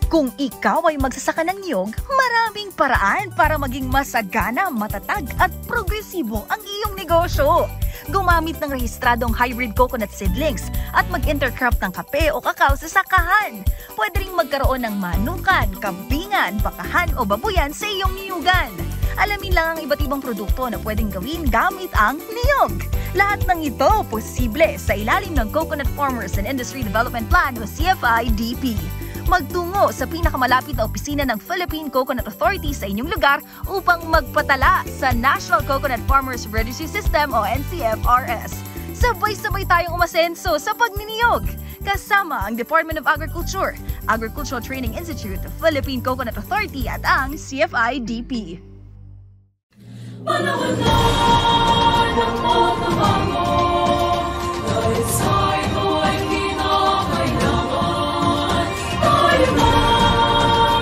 Kung ikaw ay magsasaka ng niyog, maraming paraan para maging masagana, matatag at progresibo ang iyong negosyo. Gumamit ng rehistradong hybrid coconut seedlings at mag-intercrop ng kape o kakao sa sakahan. Pwede ring magkaroon ng manukan, kambingan, bakahan o babuyan sa iyong niyugan. Alamin lang ang iba't ibang produkto na pwedeng gawin gamit ang niyog. Lahat ng ito posible sa ilalim ng Coconut Farmers and Industry Development Plan o CFIDP. Magtungo sa pinakamalapit na opisina ng Philippine Coconut Authority sa inyong lugar upang magpatala sa National Coconut Farmers Registry System o NCFRS. Sabay-sabay tayong umasenso sa pagniniyog. Kasama ang Department of Agriculture, Agricultural Training Institute, Philippine Coconut Authority at ang CFIDP. Panahon na ng pagbabago, dahil sa ito ay kinakailangan. Tayo na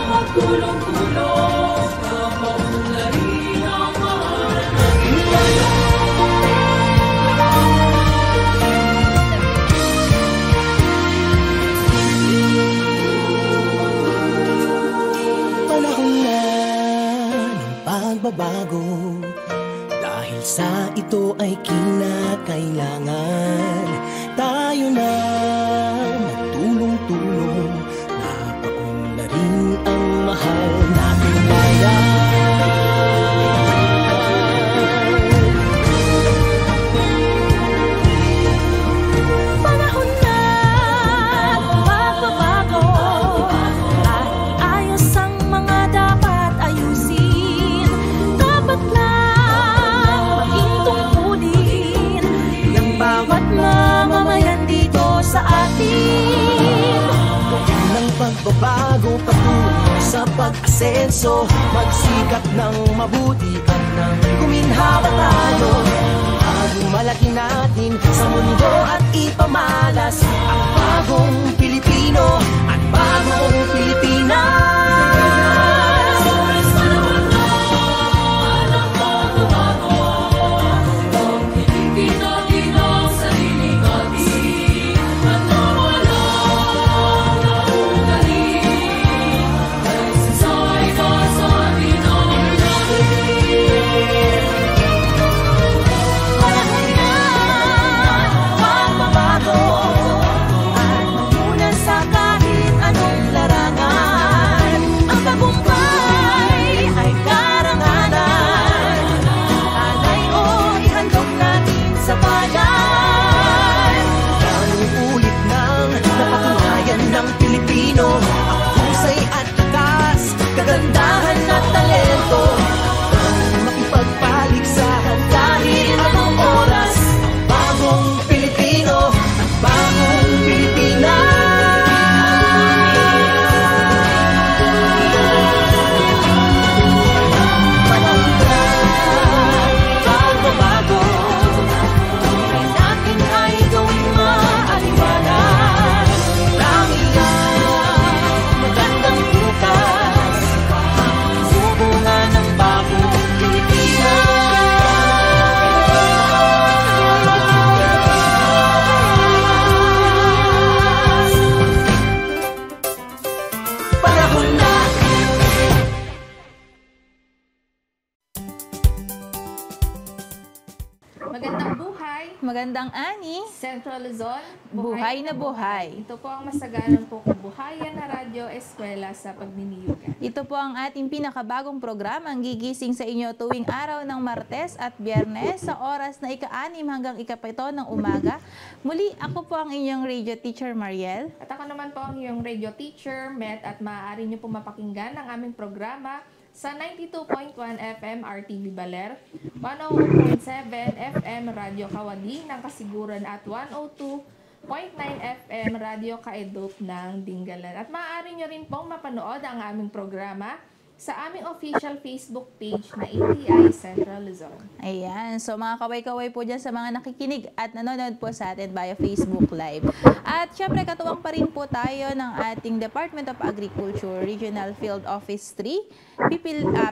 magtulong-tulong na maunlarin ang mahal ng iwanan. Panahon na ng pagbabago, dahil sa ito ay kinakailangan. Tayo na magtulong-tulong na paunlarin ang mahal nating bayan. Panahon na magbabago at iayos ang mga dapat ayusin. Dapat lang maging tungkulin ng bawat mamamayan dito sa atin. Ng pagbabago patungo sa pag-asenso, magsikap ng mabuti at nang guminhawa tayo. Bagong malaki natin sa mundo at ipamalas ang bagong Pilipino at bagong Pilipinas. Panahon na ng pagbabago, ang hilingin natin ang sarili natin at nawalan ng ugaling. Dahil sa ikasabi ng natin. Panahon na magbabago at mamunan sa kahit anong larangan. Ang tagumpay ay karangalan. Alay o ihandog natin sa bayan. Ganong ulit nang napatunayan ng Pilipino ang husay at takas, kagandahan at talento. Ang makipagpaligsahan kahit anong oras. Bagong Pilipino at bagong Pilipinas. Panahon na pagbabago, Buhay natin ay gawing maaliwalas. Langyan, Magandang bukas, sumunga ng bagong Pilipinas. panahon na. Magandang buhay, Magandang ani, Central Luzon, buhay na buhay. Ito po ang masagalang pagbubuhayan na radyo eskwela sa pagniniyugan. Ito po ang ating pinakabagong programang gigising sa inyo tuwing araw ng Martes at Biyernes sa oras na ika-6 hanggang ika-7 ng umaga. Muli, ako po ang inyong radio teacher Mariel. At ako naman po ang iyong radio teacher, Met, at maaari niyo po mapakinggan ang aming programa sa 92.1 FM RTV Baler, 101.7 FM Radio Kawali ng Kasiguran at 102.9 FM Radio Kaedop ng Dingalan. At maaari nyo rin pong mapanood ang aming programa sa aming official Facebook page na ATI Central Luzon. Ayan. So mga kaway-kaway po dyan sa mga nakikinig at nanonood po sa atin via Facebook Live. At syempre katuwang pa rin po tayo ng ating Department of Agriculture Regional Field Office 3,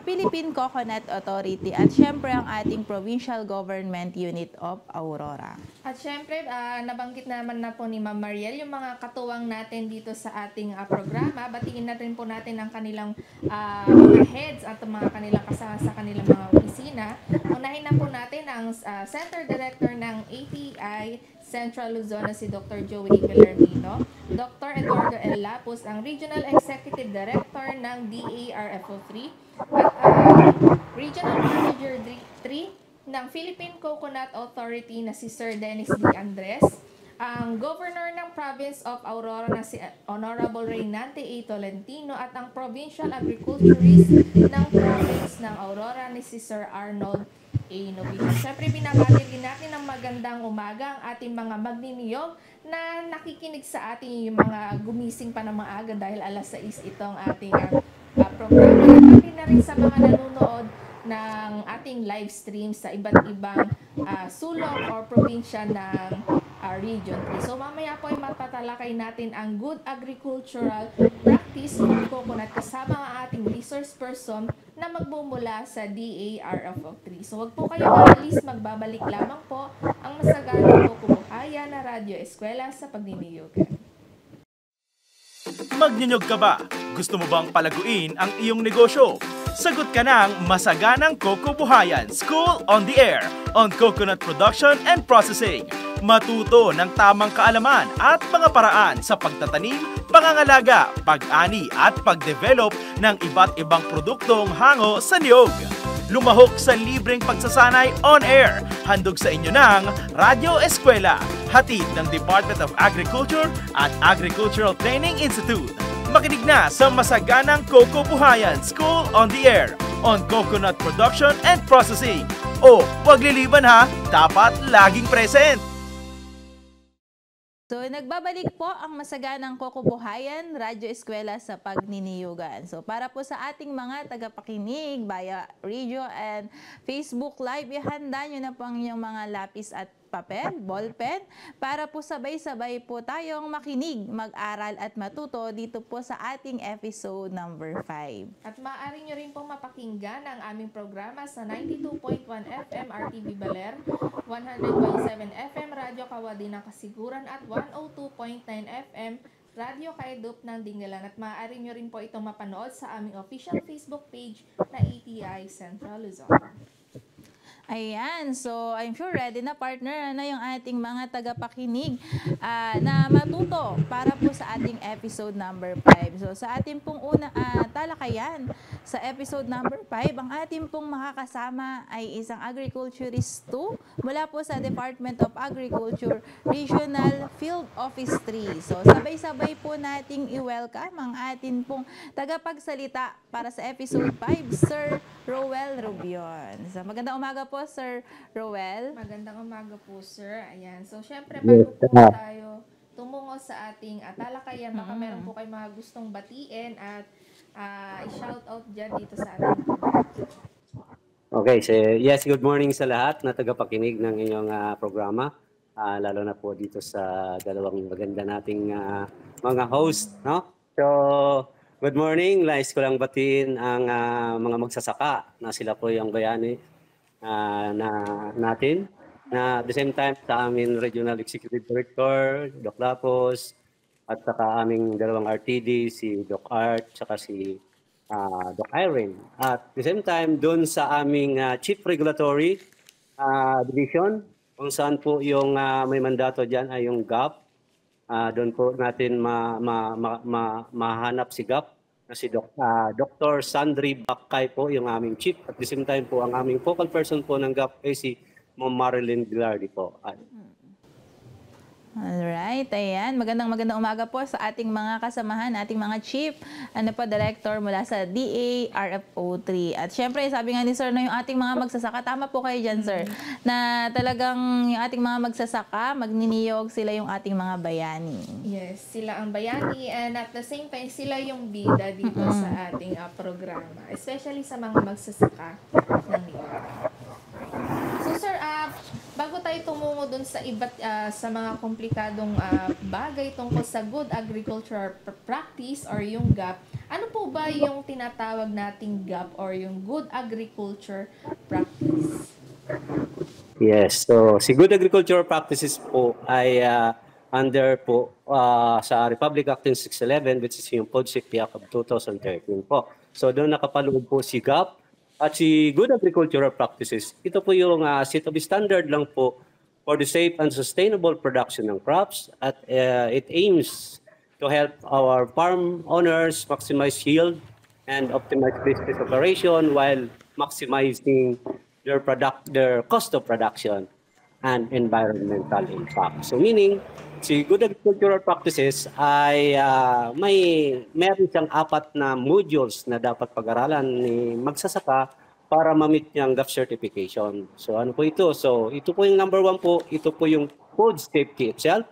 Philippine Coconut Authority at syempre ang ating Provincial Government Unit of Aurora. At syempre, nabanggit naman na po ni Ma'am Mariel yung mga katuwang natin dito sa ating programa. Batiin na rin po natin ang kanilang mga heads at mga kanilang kasama sa kanilang mga opisina. Unahin na po natin ang Center Director ng ATI Central Luzon na si Dr. Joey Villarmino, Dr. Eduardo L. Lapus, ang Regional Executive Director ng DARFO3 at Regional Manager 3 ng Philippine Coconut Authority na si Sir Dennis D. Andres, ang Governor ng Province of Aurora na si Honorable Reynante A. Tolentino at ang Provincial Agriculturist ng Province ng Aurora ni si Sir Arnold A. Novicio. Siyempre, binabati din natin ng magandang umaga ang ating mga magniniyog na nakikinig sa ating yung mga gumising pa ng maaga dahil alas 6 itong ating programa. At na rin sa mga nanonood ng ating live stream sa iba't ibang sulok or probinsya ng Region 3. So mamaya po ay matatalakay natin ang good agricultural practice ng coconut kasama ang ating resource person na magmumula sa DARFO3. So wag po kayo maalis, magbabalik lamang po ang masaganang kukubuhayan na Radyo Eskwela sa Pagniniyugan. Magninyog ka ba? Gusto mo bang palaguin ang iyong negosyo? Sagot ka ng Masaganang Kukubuhayan School on the Air on Coconut Production and Processing. Matuto ng tamang kaalaman at mga paraan sa pagtatanim, pangangalaga, pag-ani at pag-develop ng iba't ibang produktong hango sa niyog. Lumahok sa libreng pagsasanay on air. Handog sa inyo ng Radyo Eskwela, hatid ng Department of Agriculture at Agricultural Training Institute. Makinig na sa Masaganang Kukubuhayan School on the Air on Coconut Production and Processing. O, wag liliban ha, dapat laging present! So, nagbabalik po ang Masaganang Kukubuhayan, Radyo Eskwela sa Pagniniyugan. So, para po sa ating mga tagapakinig via radio and Facebook Live, ihanda nyo na po ang inyong mga lapis at papel, ballpen, para po sabay-sabay po tayong makinig, mag-aral at matuto dito po sa ating episode number 5. At maaari nyo rin pong mapakinggan ang aming programa sa 92.1 FM RTV Baler, 100.7 FM Radyo Kawadi ng Kasiguran at 102.9 FM Radyo Kaidup ng Dingalan. At maaari nyo rin po itong mapanood sa aming official Facebook page na ATI Central Luzon. Ayan, so I'm sure ready na partner na yung ating mga tagapakinig na matuto para po sa ating episode number 5. So sa ating pong talakayan sa episode number 5, ang ating pong makakasama ay isang agriculturist 2 mula po sa Department of Agriculture Regional Field Office 3. So sabay-sabay po nating i-welcome ang ating pong tagapagsalita para sa episode 5, Sir Roel Rubion. So magandang umaga po, Sir Roel. Magandang umaga po, sir. Ayan. So, syempre, bago po tayo tumungo sa ating talakayan, baka meron po kayo mga gustong batiin at i-shout out dyan dito sa ating. Okay, so yes, good morning sa lahat na tagapakinig ng inyong programa. Lalo na po dito sa dalawang maganda nating mga host, no? So, good morning. Lais ko lang batiin ang mga magsasaka na sila po yung bayani natin. Na at the same time sa aming Regional Executive Director, Doc Lapos, at saka aming dalawang RTD, si Doc Art, saka si Doc Irene. At the same time, doon sa aming Chief Regulatory Division, kung saan po yung may mandato dyan ay yung GAP. Doon po natin mahanap si GAP na si Dr. Sandri Bakay po yung aming chief. At the same time po ang aming focal person po ng GAP ay si Ma'am Marilyn Gilardi po. Alright, ayan. Magandang umaga po sa ating mga kasamahan, ating mga chief, director mula sa DA RFO3. At syempre, sabi nga ni Sir na yung ating mga magsasaka, tama po kayo dyan, Sir, na talagang yung ating mga magsasaka, magniniyog sila yung ating mga bayani. Yes, sila ang bayani and at the same time, sila yung bida dito sa ating programa. Especially sa mga magsasaka ng niyog. So sir, bago tayo tumungo dun sa iba't sa mga komplikadong bagay tungkol sa good agricultural practice or yung GAP, ano po ba yung tinatawag nating GAP or yung good agriculture practice? Yes, so si Good Agricultural Practices po ay under po sa Republic Act 611, which is yung Food Safety Act of 2013 po. So doon nakapaloob po si GAP. At si Good Agricultural Practices, ito po yung set of standard lang po for the safe and sustainable production ng crops. At it aims to help our farm owners maximize yield and optimize business operation while maximizing their cost of production and environmental impact. So meaning, si Good Agricultural Practices ay meron siyang 4 na modules na dapat pag-aralan ni magsasaka para ma-meet niyang GAP certification. So ano po ito? So ito po yung number 1 po, ito po yung food safety itself.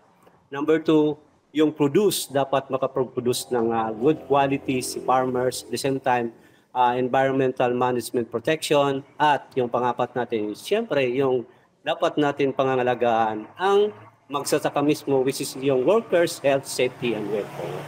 Number 2, yung produce, dapat makaproduce ng good quality si farmers. At the same time, environmental management protection. At yung pang-4 natin, siyempre yung dapat natin pangangalagaan ang magsasaka mismo, which is yung workers' health, safety, and welfare.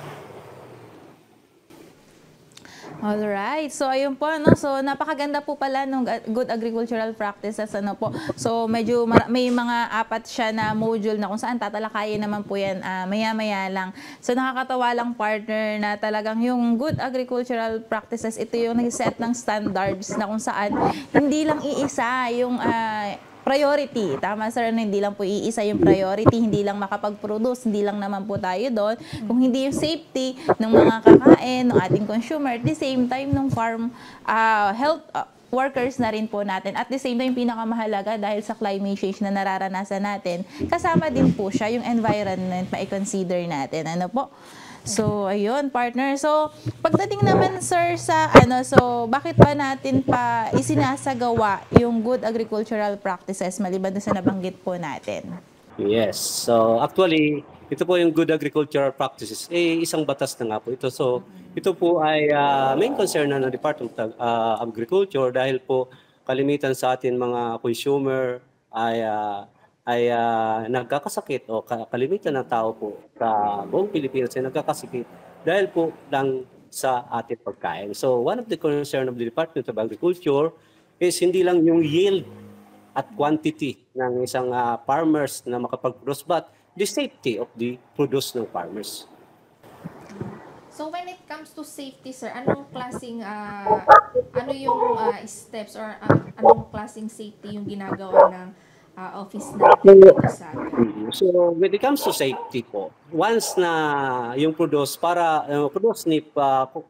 Alright. So, ayun po, no? So, napakaganda po pala ng good agricultural practices, ano po. So, medyo may mga 4 siya na module na kung saan tatalakayin naman po yan maya-maya lang. So, nakakatawa lang, partner, na talagang yung good agricultural practices, ito yung nag-set ng standards na kung saan hindi lang iisa yung priority. Tama, sir, na hindi lang po iisa yung priority, hindi lang makapag-produce, hindi lang naman po tayo doon. Kung hindi yung safety ng mga kakain, ng ating consumer, at the same time, ng farm health workers na rin po natin. At the same time, pinakamahalaga dahil sa climate change na nararanasan natin, kasama din po siya yung environment, ma-consider natin. Ano po? So, ayun, partner. So, pagdating naman, sir, sa so, bakit pa natin pa isinasagawa yung good agricultural practices maliban sa nabanggit po natin? Yes. So, actually, ito po yung good agricultural practices. Isang batas na nga po ito. So, ito po ay main concern na ng Department of Agriculture dahil po kalimitan sa atin mga consumer ay nagkakasakit o kalimitan ng tao po sa buong Pilipinas ay nagkakasakit dahil po lang sa ating pagkain. So one of the concern of the Department of Agriculture is hindi lang yung yield at quantity ng isang farmers na makapag-produce but the safety of the produce ng farmers. So when it comes to safety, sir, anong klaseng ano yung steps or anong klaseng safety yung ginagawa ng office natin dito sa atin? So when it comes to safety po, once na yung produce ni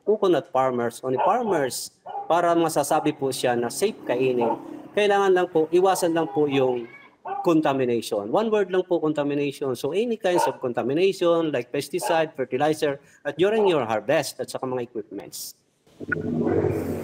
coconut farmers o ni farmers para masasabi po siya na safe kainin, kailangan lang po, iwasan lang po yung contamination. One word lang po, contamination. So any kinds of contamination like pesticide, fertilizer, at during your harvest at saka mga equipments.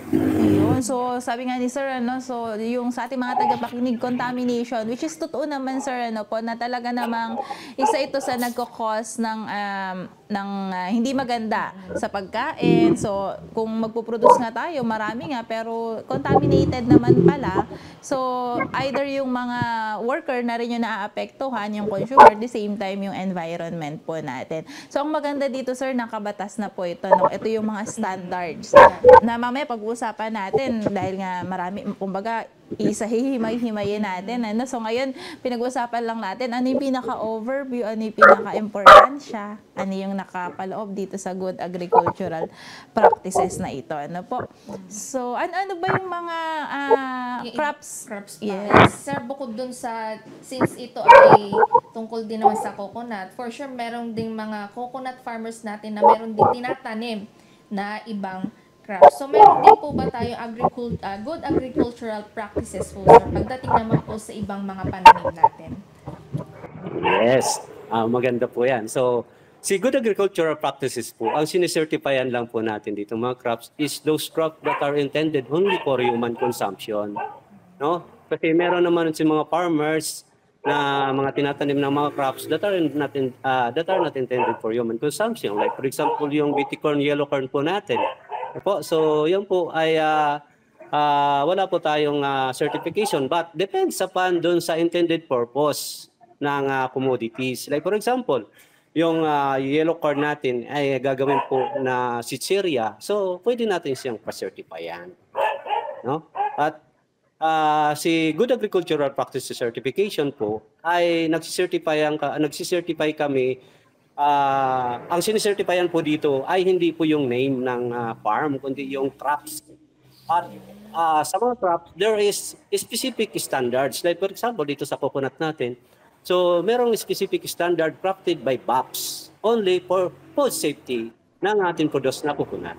Ayun. So, sabi nga ni Sir, so yung sa ating mga tagapakinig, contamination, which is totoo naman, Sir, po, na talaga namang isa ito sa nagkakos ng hindi maganda sa pagkain. So, kung magpuproduce nga tayo, marami nga, pero contaminated naman pala. So, either yung mga worker na rin yung naaapektuhan, yung consumer, at the same time, yung environment po natin. So, ang maganda dito, Sir, nakabatas na po ito. No? Ito yung mga standards na mamaya pag-uusapan natin dahil nga marami, kumbaga, hihimay-himayin natin. So ngayon, pinag-usapan lang natin ano yung pinaka-overview, ano yung pinaka-importansya, ano yung nakapaloob dito sa good agricultural practices na ito. Ano po? So, ano ba yung mga crops? Yes. Sir, bukod dun sa, since ito ay tungkol din naman sa coconut, for sure meron ding mga coconut farmers natin na meron din tinatanim na ibang crops. So, meron din po ba tayo good agricultural practices po, sir, pagdating naman po sa ibang mga pananim natin? Yes. Maganda po yan. So, si Good Agricultural Practices po, ang sinicertifyan lang po natin dito mga crops is those crops that are intended only for human consumption. No? Kasi meron naman si mga farmers na mga tinatanim ng mga crops that are not intended for human consumption. Like for example, yung BT corn, yellow corn po natin. Po, so, yan po ay wala po tayong certification but depends upon dun sa intended purpose ng commodities. Like for example, yung yellow corn natin ay gagawin po na chicheria. So, pwede natin siyang pa-certifyan. No? At si Good Agricultural Practices Certification po ay nagsicertify kami. Ang sinicertifyan po dito ay hindi po yung name ng farm, kundi yung crops. At sa mga crops, there is specific standards. Like for example, dito sa coconut natin, so merong specific standard crafted by BAPS only for food safety ng ating produce na coconut.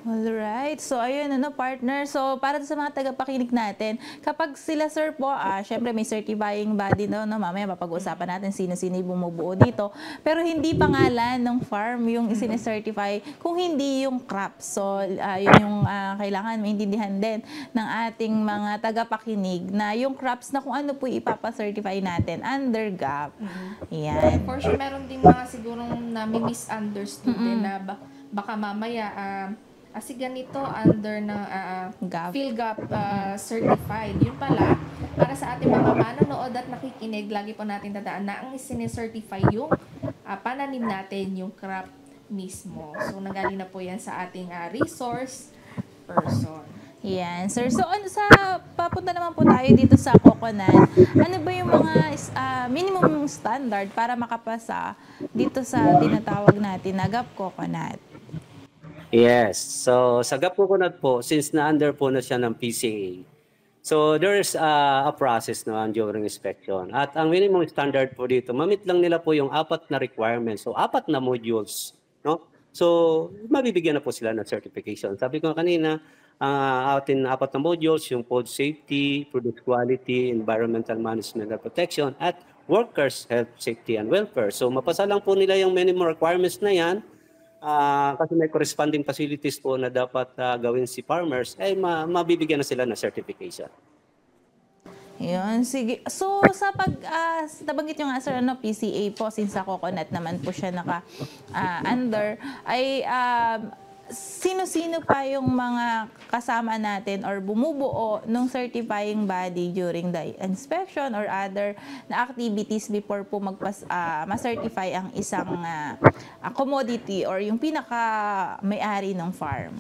Alright. So, ayun, partner. So, para sa mga tagapakinig natin, kapag sila, sir po, syempre may certifying body, no? Mamaya mapag-usapan natin sino-sino yung bumubuo dito. Pero hindi pangalan ng farm yung isine-certify kung hindi yung crop. So, yun yung kailangan maintindihan din ng ating mga tagapakinig na yung crops na kung ano po ipapa-certify natin under GAP. Yan. For sure, meron din mga sigurong nami-misunderstood din na baka mamaya kasi ganito under na PhilGAP certified. Yun pala, para sa ating mga manonood at nakikinig, lagi po natin tandaan na ang isine-certify yung pananim natin, yung crop mismo. So, nagaling na po yan sa ating resource person. Yan, sir. So, papunta naman po tayo dito sa coconut. Ano ba yung mga minimum standard para makapasa dito sa tinatawag natin na GAP coconut? Yes. So, sa GAP coconut po, since na-under po na siya ng PCA, so there's a process naman during inspection. At ang minimum standard po dito, mamit lang nila po yung 4 na requirements. So, 4 na modules. No? So, mabibigyan na po sila ng certification. Sabi ko kanina, atin 4 na modules, yung food safety, product quality, environmental management and protection, at workers' health, safety, and welfare. So, mapasa lang po nila yung minimum requirements na yan. Kasi may corresponding facilities po na dapat gawin si farmers, ay mabibigyan na sila ng certification. Yun, sige. So, sa nabanggit nyo nga, sir, PCA po, since sa coconut naman po siya under, ay sino-sino pa yung mga kasama natin or bumubuo ng certifying body during the inspection or other na activities before po ma-certify ang isang commodity or yung pinaka-may-ari ng farm?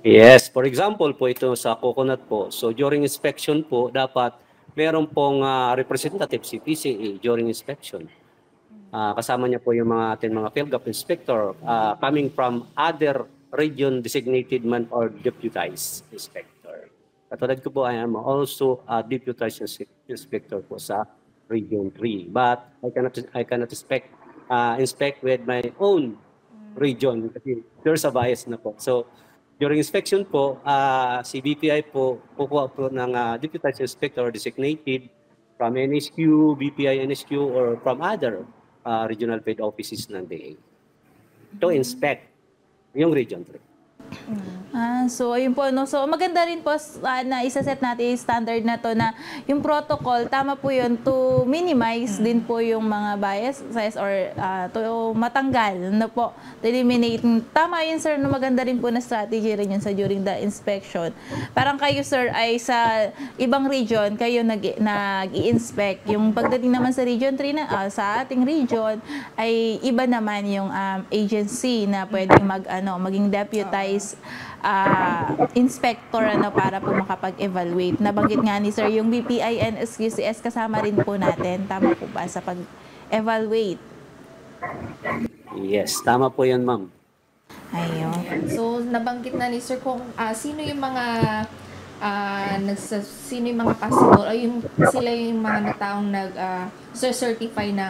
Yes, for example po ito sa coconut po. So during inspection po, dapat meron pong representative si PCA during inspection. Kasama niya po yung mga PhilGAP inspector coming from other region designated man or deputized inspector. Katulad ko po, I am also a deputized inspector po sa Region 3. But I cannot inspect with my own region kasi there's a bias na po. So during inspection po, si BPI po kukuha po ng deputized inspector designated from NSQ, BPI NSQ, or from other regional paid offices ng DA to inspect yung Region 3. So, ayun po, no? So, maganda rin po na isa-set natin yung standard na to na yung protocol, tama po yun to minimize din po yung mga biases or to matanggal, no po, to eliminate. Tama yun, sir, no? Maganda rin po na strategy rin yun sa during the inspection. Parang kayo, sir, ay sa ibang region, kayo nag-i-inspect. Yung pagdating naman sa Region 3 na, sa ating region, ay iba naman yung agency na pwedeng maging deputized inspector para po makapag-evaluate. Nabanggit nga ni sir yung BPI and SQCS kasama rin po natin. Tama po ba sa pag-evaluate? Yes, tama po yan, ma'am. Ayun. So, nabanggit na ni sir kung sino yung mga sino yung mga possible o sila yung mga taong certify na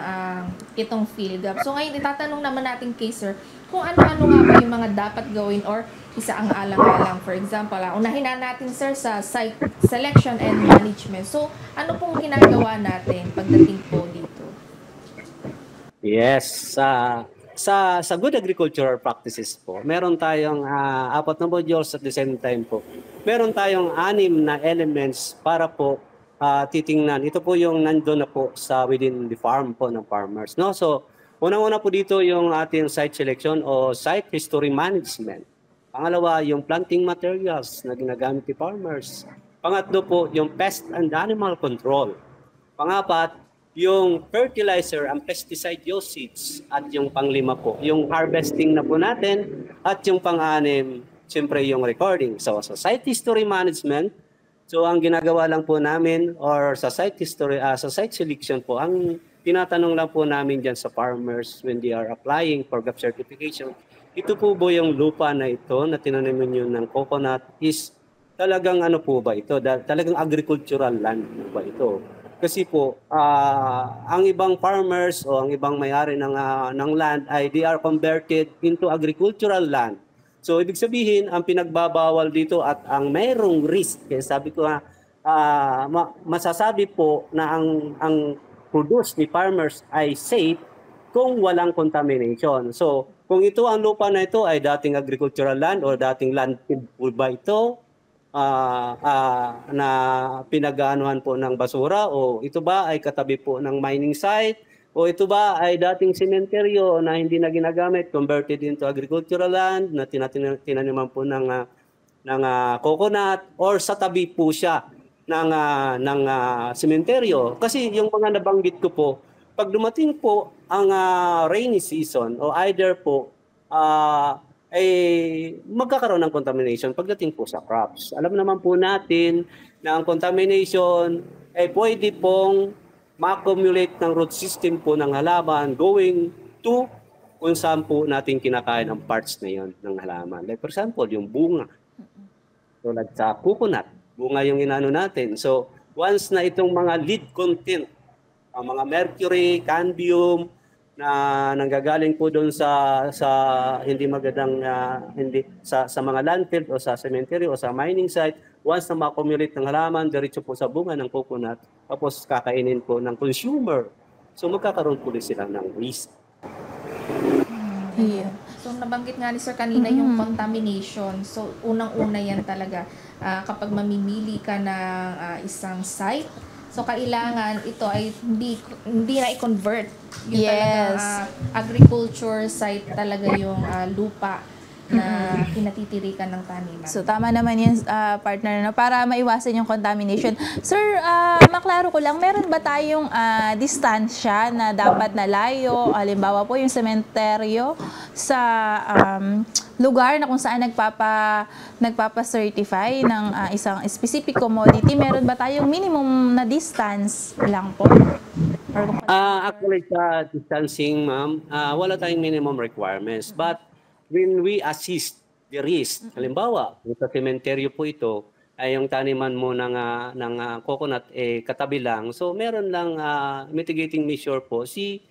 itong PhilGAP. So, ngayon itatanong naman natin kay sir kung ano-ano nga ba yung mga dapat gawin or isa ang alang-alang. For example, unahin na natin, sir, sa site selection and management. So, ano pong ginagawa natin pagdating po dito? Yes, sa good agricultural practices po, meron tayong apat na modules at the same time po. Meron tayong 6 na elements para po titingnan. Ito po yung nandoon na po sa within the farm po ng farmers, no? So, unang-una po dito yung ating site selection o site history management. Pangalawa, yung planting materials na ginagamit ni farmers. Pangatlo po, yung pest and animal control. Pangapat, yung fertilizer and pesticide usage. At yung panglima po, yung harvesting na po natin. At yung pang-anim, siyempre yung recording. So, sa site history management, so ang ginagawa lang po namin or sa site history, sa site selection po, ang tinatanong lang po namin dyan sa farmers when they are applying for GAP certification, ito po ba yung lupa na ito na tinaniman nyo ng coconut is talagang ano po ba ito? Talagang agricultural land po ba ito? Kasi po, ang ibang farmers o ang ibang may-ari ng land ay they are converted into agricultural land. So, ibig sabihin, ang pinagbabawal dito at ang mayroong risk, kaya sabi ko masasabi po na ang produce ni farmers ay safe kung walang contamination. So, kung ito ang lupa na ito ay dating agricultural land o dating landfill po ba ito, na pinag-aanuhan po ng basura o ito ba ay katabi po ng mining site o ito ba ay dating sementeryo na hindi na ginagamit, converted into agricultural land na tinaniman po ng coconut or sa tabi po siya ng sementeryo. Kasi yung mga nabanggit ko po, pag dumating po ang rainy season o either po ay magkakaroon ng contamination pagdating po sa crops. Alam naman po natin na ang contamination ay pwede pong ma-accumulate ng root system po ng halaman going to kung saan po natin kinakain ang parts na yon ng halaman. Like for example, yung bunga. Tulad sa coconut, bunga yung inano natin. So, once na itong mga lead content, ang mga mercury, cadmium, na nanggagaling po doon sa hindi magandang sa mga landfill o sa cemetery o sa mining site, once na ma-accumulate ng halaman diretso po sa bunga ng coconut, tapos kakainin po ng consumer. So magkakaroon po din sila ng risk. Yeah. So nabanggit nga ni Sir kanina yung contamination. So unang-una yan talaga kapag mamimili ka ng isang site. So kailangan ito ay hindi na i-convert yung talagang agriculture site talaga yung lupa na pinatitirikan ng taniman. So tama naman yung partner, no? Para maiwasan yung contamination. Sir, maklaro ko lang, meron ba tayong distansya na dapat na layo? Halimbawa po yung sementeryo sa lugar na kung saan nagpapa-certify ng isang specific commodity, meron ba tayong minimum na distance lang po? Actually, sa distancing, ma'am, wala tayong minimum requirements. But when we assist the risk, halimbawa, sa sementeryo po ito, ay yung taniman mo ng coconut katabi lang. So, meron lang mitigating measure po si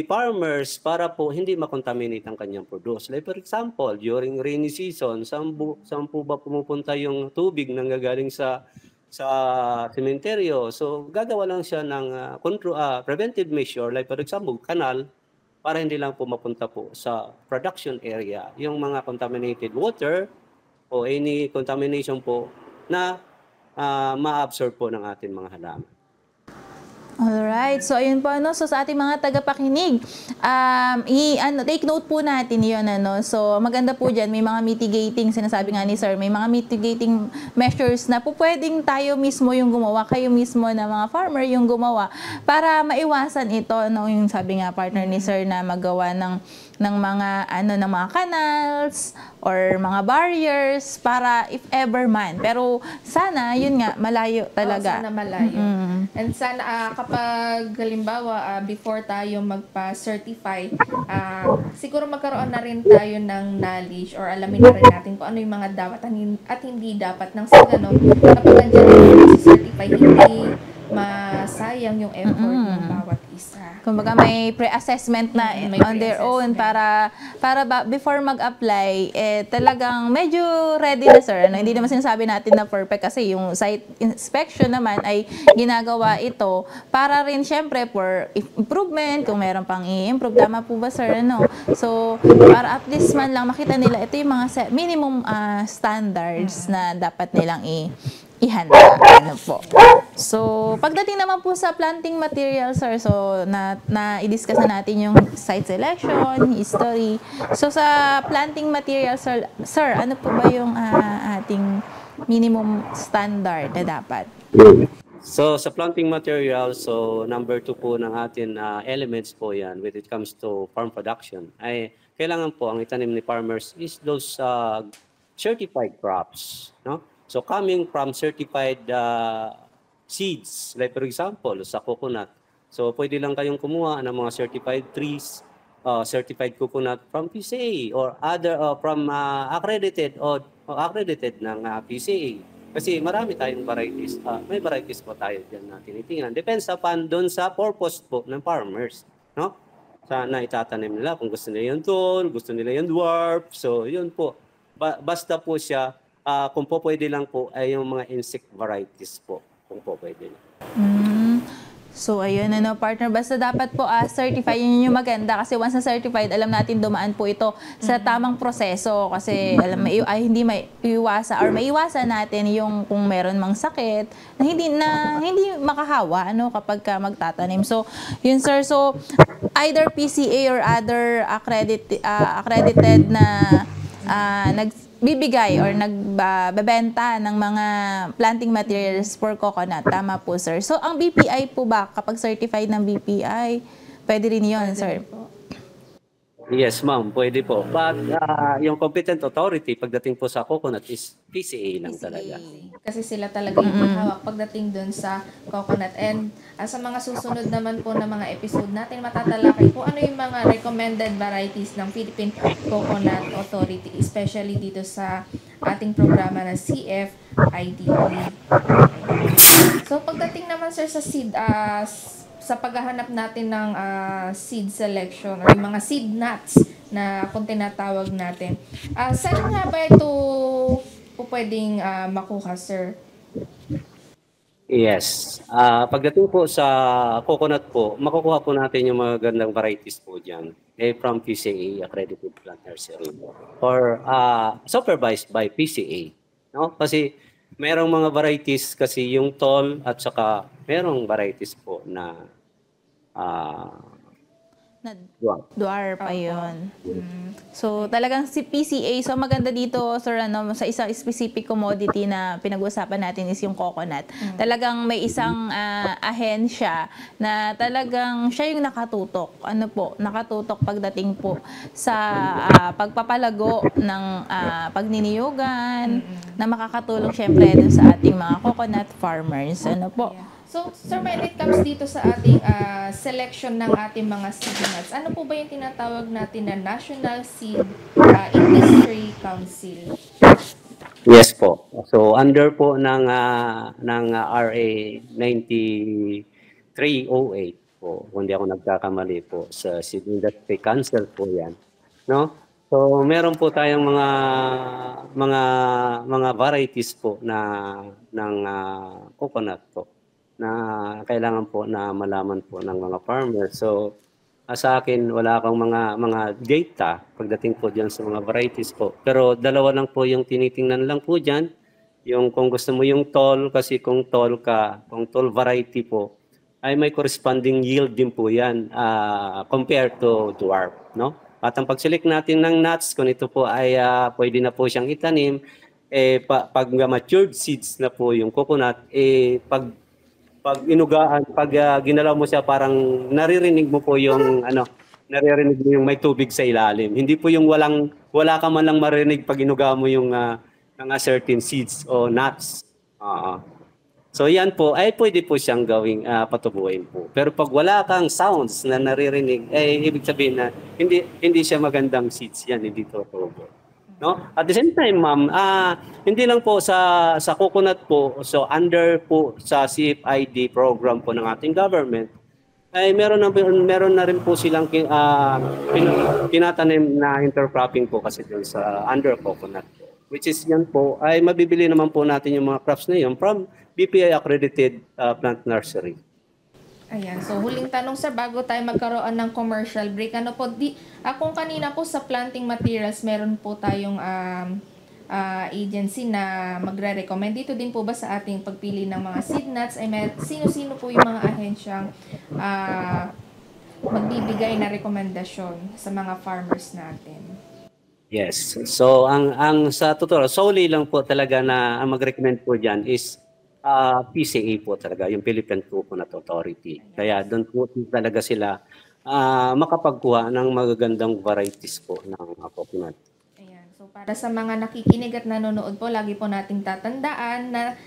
farmers para po hindi makontaminate ang kanyang produce. Like for example, during rainy season, saan po ba pumupunta yung tubig nang gagaling sa sementeryo? So, gagawa lang siya ng preventive measure, like for example, kanal, para hindi lang po mapunta po sa production area yung mga contaminated water o any contamination po na ma-absorb po ng ating mga halaman. Alright. So, ayun po, no? So, sa ating mga tagapakinig, take note po natin yun, ano? So, maganda po dyan. May mga mitigating, sinasabi nga ni Sir, may mga mitigating measures na po pwedeng tayo mismo yung gumawa, kayo mismo na mga farmer yung gumawa para maiwasan ito, no? Yung sabi nga partner ni Sir na magawa ng mga canals or mga barriers para if ever man. Pero sana yun nga malayo talaga. Sana malayo. And sana kapag halimbawa before tayo magpa-certify, siguro magkaroon na rin tayo ng knowledge or alamin na rin natin kung ano yung mga dapat at hindi dapat nang sa ganun kapag nandiyan tayo certify, hindi masayang yung effort ng bawat bawat isa. Kumbaga may pre-assessment na May on their own para before mag-apply talagang medyo ready na sir. Ano, hindi naman sinasabi natin na perfect kasi yung site inspection naman ay ginagawa ito para rin syempre for improvement kung meron pang i-improve. Tama po ba sir? Ano? So para at least man lang makita nila ito yung mga minimum standards na dapat nilang ihanda. Ano po. So, pagdating naman po sa planting material, sir, so i-discuss na natin yung site selection, history. So, sa planting material, sir, ano po ba yung ating minimum standard na dapat? So, sa planting material, so number 2 po ng atin elements po yan when it comes to farm production, ay kailangan po ang itanim ni farmers is those certified crops, no? So, coming from certified seeds, like for example, sa coconut. So, pwede lang kayong kumuha ng mga certified trees, certified coconut from PCA or other from accredited or accredited ng PCA. Kasi marami tayong varieties. May varieties po tayo dyan na tinitingnan. Depends upon doon sa purpose po ng farmers, no? Sana itatanim nila kung gusto nila yung tall, gusto nila yung dwarf. So, yun po. Basta po siya, kung po pwede lang po ay yung mga insect varieties po. Kung po pwede lang. So, ayun, partner. Basta dapat po certified. Yun yung maganda. Kasi once na certified, alam natin dumaan po ito sa tamang proseso. Kasi hindi maiiwasan or maiiwasan natin yung kung meron mang sakit na hindi makahawa kapag ka magtatanim. So, yun sir. So, either PCA or other accredited na nagbibigay or nagbebenta ng mga planting materials for coconut. Tama po, sir. So, ang BPI po ba, kapag certified ng BPI, pwede rin yun, sir? Yes, ma'am. Pwede po. But yung competent authority pagdating po sa coconut is PCA lang talaga. Kasi sila talaga yung hawak pagdating dun sa coconut. And sa mga susunod naman po na mga episode natin, matatalakay kung ano yung mga recommended varieties ng Philippine Coconut Authority, especially dito sa ating programa na CFIDE. So, pagdating naman sir sa seed, sa paghahanap natin ng seed selection or yung mga seed nuts na kung tinatawag natin. Saan nga ba ito po pwedeng makuha, sir? Yes. Pagdating po sa coconut po, makukuha po natin yung mga gandang varieties po dyan. From PCA, Accredited Plant Nursery. Or supervised by PCA. No? Kasi merong mga varieties kasi yung tall at saka merong varieties po na dwarf, ayun. So, talagang si PCA, so maganda dito, sir, sa isang specific commodity na pinag-uusapan natin is yung coconut. Talagang may isang ahensya na talagang siya yung nakatutok. Nakatutok pagdating po sa pagpapalago ng pagniniyugan na makakatulong syempre dun sa ating mga coconut farmers. So, sir, when it comes dito sa ating selection ng ating mga seed nuts, ano po ba yung tinatawag natin na National Seed Industry Council? Yes po. So under po ng RA 9308 po, kung di ako nagkakamali po, sa Seed Industry Council po 'yan, no? So meron po tayong mga varieties po ng coconut po na kailangan po na malaman po ng mga farmers. So sa akin, wala akong mga data pagdating po dyan sa mga varieties po. Pero dalawa lang po yung tinitingnan lang po dyan. Yung kung gusto mo yung tall, kasi kung tall variety po, ay may corresponding yield din po yan compared to dwarf. No? At ang pag-select natin ng nuts, kung ito po ay pwede na po siyang itanim, pag matured seeds na po yung coconut, pag inugaan, pag ginalaw mo siya, parang naririnig mo po yung naririnig mo yung may tubig sa ilalim. Hindi po yung wala ka man lang marinig pag inuga mo yung mga certain seeds o nuts. So yan po ay pwede po siyang gawing patubuin po. Pero pag wala kang sounds na naririnig, ibig sabihin na hindi siya magandang seeds yan, hindi tutubo. No? At the same time, ma'am, hindi lang po sa coconut po, so under po sa CFID program po ng ating government, ay meron na rin po silang tinatanim na intercropping po kasi dun sa under coconut. Which is yan po, ay mabibili naman po natin yung mga crops na yun from BPI accredited plant nursery. Ayan, so huling tanong sir, bago tayo magkaroon ng commercial break, ano po, kung kanina po sa planting materials, meron po tayong agency na magre-recommend. Dito din po ba sa ating pagpili ng mga seed nuts, ay sino-sino po yung mga ahensyang magbibigay na rekomendasyon sa mga farmers natin? Yes. So ang sa totoo, solely lang po talaga na ang mag-recommend po diyan is PCA po talaga, yung Philippine Coconut Authority. Kaya doon po talaga sila makapagkuha ng magagandang varieties po ng coconut. Ayan. So para sa mga nakikinig at nanonood po, lagi po nating tatandaan na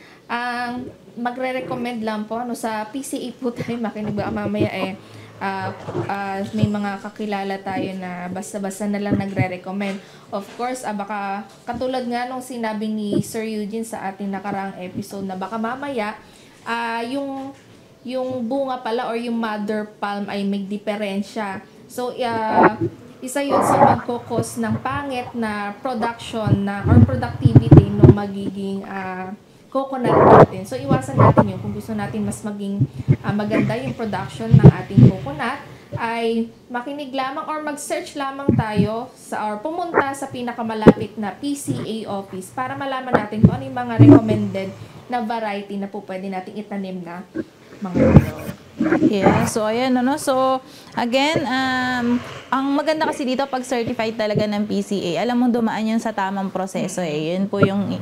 magre-recommend lang po sa PCA po tayo makinig ba mamaya may mga kakilala tayo na basta-basta na lang nagre-recommend. Of course, baka katulad nga nung sinabi ni Sir Eugene sa ating nakaraang episode na baka mamaya yung bunga pala or yung mother palm ay may diferensya. So, isa yun sa magkukos ng pangit na production or productivity ng magiging coconut natin. So, iwasan natin yun. Kung gusto natin mas maging maganda yung production ng ating coconut, ay makinig lamang or mag-search lamang tayo or pumunta sa pinakamalapit na PCA office para malaman natin kung ano yung mga recommended na variety na po pwede natin itanim na mga Yeah, so ayan So again, ang maganda kasi dito pag certified talaga ng PCA, alam mo dumaan yun sa tamang proseso Yun po yung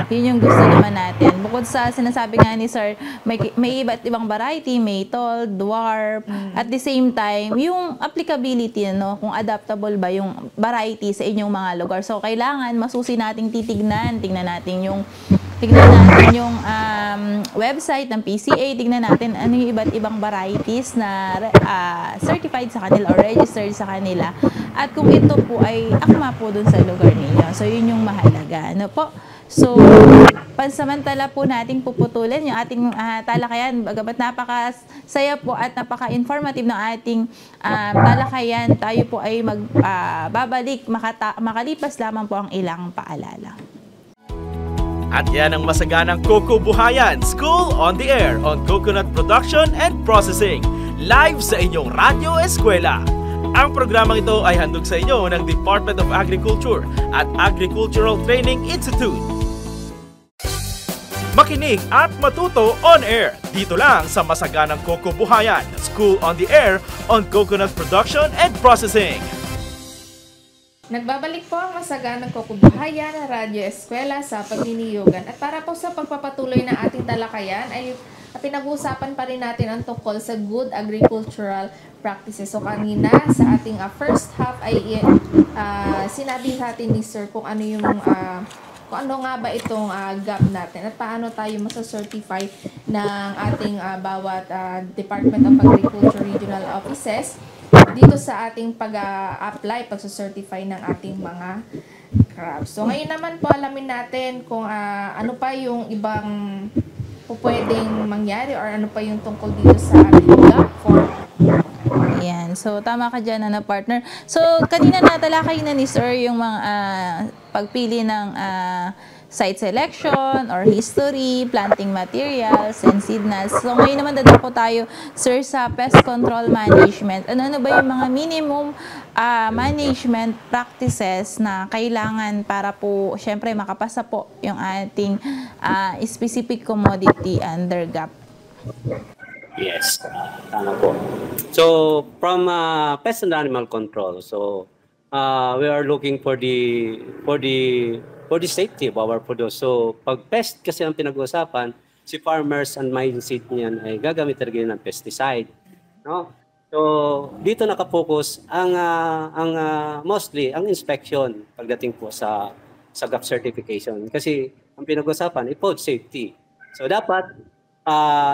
yun yung gusto naman natin. Bukod sa sinasabi nga ni Sir, may iba't ibang variety, may tall, dwarf, at the same time, yung applicability, kung adaptable ba yung variety sa inyong mga lugar. So kailangan masusi nating tignan natin yung website ng PCA, tignan natin ano yung iba't ibang varieties na certified sa kanila or registered sa kanila. At kung ito po ay akma po dun sa lugar ninyo. So, yun yung mahalaga. Po? So, pansamantala po nating puputulan yung ating talakayan. Bagamat napakasaya po at napaka-informative ng ating talakayan, tayo po ay babalik makalipas lamang po ang ilang paalala. At yan ang masaganang Coco Buhayan, School on the Air on Coconut Production and Processing, live sa inyong Radyo Eskwela. Ang programang ito ay handog sa inyo ng Department of Agriculture at Agricultural Training Institute. Makinig at matuto on air dito lang sa masaganang Coco Buhayan, School on the Air on Coconut Production and Processing. Nagbabalik po ang masaganang kukubuhayan ng Radyo Eskwela sa pagniniyogan. At para po sa pagpapatuloy ng ating talakayan ay pinag-uusapan pa rin natin ang tungkol sa good agricultural practices. So kanina sa ating first half ay sinabi natin ni Sir kung ano yung kung ano nga ba itong gap natin at paano tayo masa-certify ng ating bawat Department of Agriculture Regional Offices dito sa ating pag-apply, pag-certify ng ating mga crops. So ngayon naman po alamin natin kung ano pa yung ibang pwedeng mangyari or ano pa yung tungkol dito sa ating gap form. Ayan. So, tama ka dyan, partner. So, kanina natalakay na ni Sir yung mga pagpili ng site selection or history, planting materials, and seed nuts. So, ngayon naman dadako tayo, Sir, sa pest control management. Ano ba yung mga minimum management practices na kailangan para po, syempre, makapasa po yung ating specific commodity under GAP? Yes, tama po. So, from pest and animal control, so we are looking for the safety of our produce. So, pag pest kasi ang pinag-uusapan, si farmers and mindset niyan ay gagamit talaga ng pesticide, no? So, dito nakapokus ang mostly ang inspection pagdating po sa GAP certification kasi ang pinag-uusapan ay food safety. So, dapat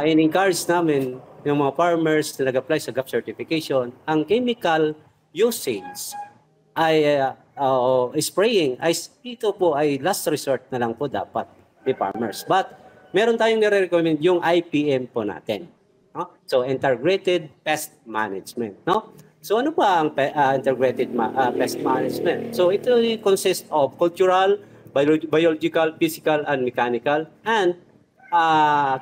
in-encourage namin yung mga farmers na nag-apply sa GAP certification, ang chemical usage ay spraying, ito po ay last resort na lang po dapat ni farmers. But meron tayong nire-recommend yung IPM po natin. no? So integrated pest management, no? So ano pa ang integrated pest management? So ito consists of cultural, biological, physical, and mechanical, and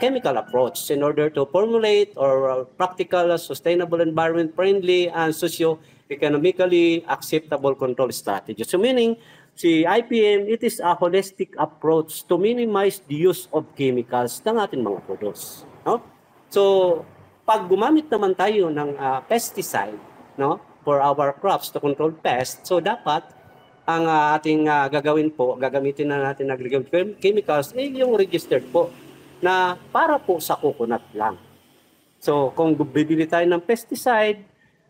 chemical approach in order to formulate or practical, sustainable, environment-friendly, and socio-economically acceptable control strategy. So meaning, si IPM, it is a holistic approach to minimize the use of chemicals ng ating mga products. No? So, pag gumamit naman tayo ng pesticide, no, for our crops to control pests, so dapat ang ating gagamitin na natin na chemicals, yung registered po na para po sa coconut lang. So, kung bibili tayo ng pesticide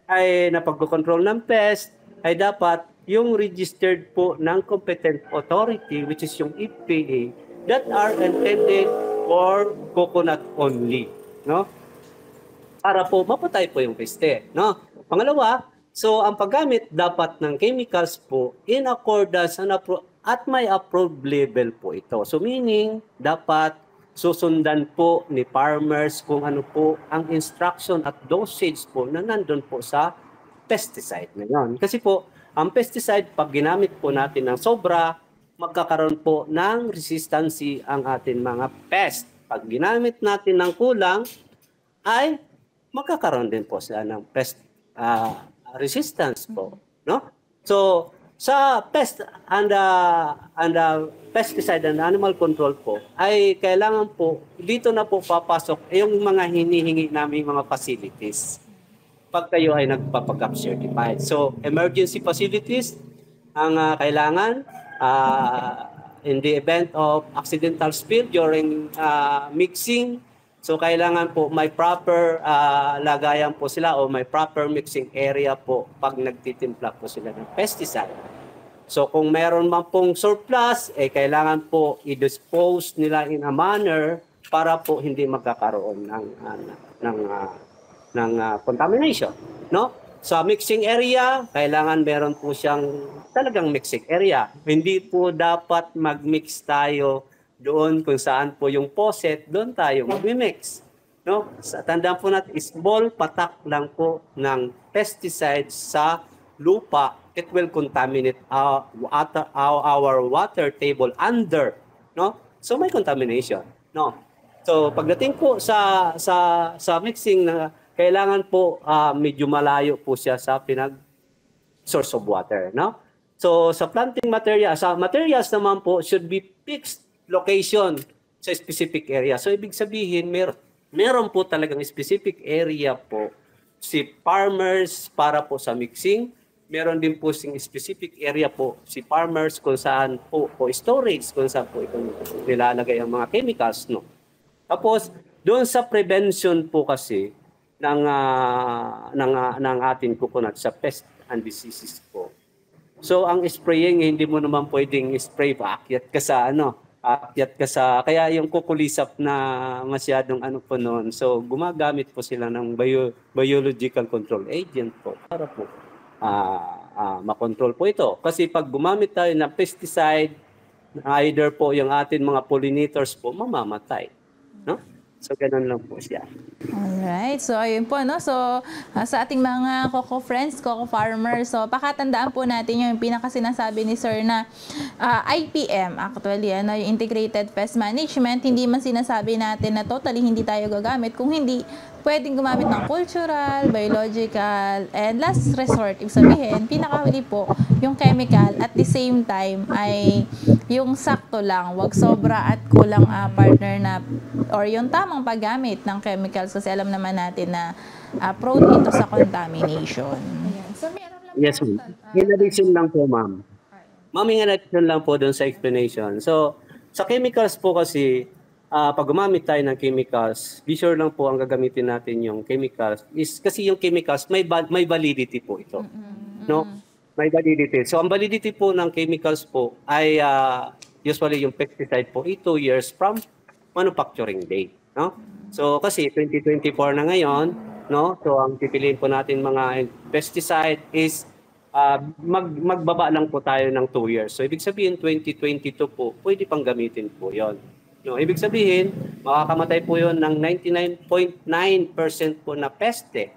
ay na pagko-control ng pest, ay dapat yung registered po ng competent authority, which is yung EPA, that are intended for coconut only, no? Para po mapatay po yung peste, no? Pangalawa, so ang paggamit dapat ng chemicals po in accordance at may approved level po ito. So meaning, dapat susundan po ni farmers kung ano po ang instruction at dosage po na nandun po sa pesticide na yun. Kasi po, ang pesticide, pag ginamit po natin ng sobra, magkakaroon po ng resistance ang ating mga pest. Pag ginamit natin ng kulang, ay magkakaroon din po sila ng pest resistance po, no? So, sa pest and pesticide and animal control po, ay kailangan po, dito na po papasok yung mga hinihingi namin mga facilities pag kayo ay nagpapagap certified. So, emergency facilities ang kailangan in the event of accidental spill during mixing. So, kailangan po may proper lagayan po sila o may proper mixing area po pag nagtitimpla po sila ng pesticide. So, kung meron man pong surplus, kailangan po i-dispose nila in a manner para po hindi magkakaroon ng contamination, no? Sa mixing area, kailangan meron po siyang talagang mixing area. Hindi po dapat mag-mix tayo doon kung saan po yung faucet, doon tayo mag-mix, no? Tandaan po natin, small patak lang po ng pesticide sa lupa, it will contaminate our water table under, no? So may contamination, no? So pagdating po sa mixing na kailangan po medyo malayo po siya sa source of water, no? So sa planting materials, sa materials naman po should be fixed location sa specific area. So ibig sabihin meron po talagang specific area po si farmers para po sa mixing. Meron din po sing specific area po si farmers kung saan po storage, kung saan po ito nilalagay ang mga chemicals, no? Tapos doon sa prevention po kasi ng ating coconut sa pest and diseases po. So ang spraying hindi mo naman pwedeng spray pa akyat ka sa kaya yung kukulisap na masyadong po noon. So gumagamit po sila ng biological control agent po para po makontrol po ito. Kasi pag gumamit tayo ng pesticide, either po yung ating mga pollinators po mamamatay, no? So, ganun lang po siya. Alright. So, ayun po, no? So, sa ating mga coco friends, coco farmers, so, pakatandaan po natin yung pinakasinasabi ni Sir na IPM, actually, yung Integrated Pest Management, hindi man sinasabi natin na totally hindi tayo gagamit, kung hindi pwedeng gumamit ng cultural, biological, and last resort, ibig sabihin, pinakahuli po, yung chemical, at the same time, ay yung sakto lang, wag sobra at kulang partner na, or yung tamang paggamit ng chemicals, kasi alam naman natin na prone ito sa contamination. Ayan. So, meron lang Yes, ma'am. In addition lang po, ma'am. Ma'am, in addition lang po doon sa explanation. So, sa chemicals po kasi, pag gumamit tayo ng chemicals, be sure lang po ang gagamitin natin yung chemicals is kasi yung chemicals may validity po ito. No? May validity. So ang validity po ng chemicals po ay usually yung pesticide po 2 years from manufacturing date, no? So kasi 2024 na ngayon, no? So ang pipiliin po natin mga pesticide is magbaba lang po tayo ng 2 years. So ibig sabihin 2022 po, pwede pang gamitin po 'yon. No, ibig sabihin, makakamatay po yun ng 99.9% po na peste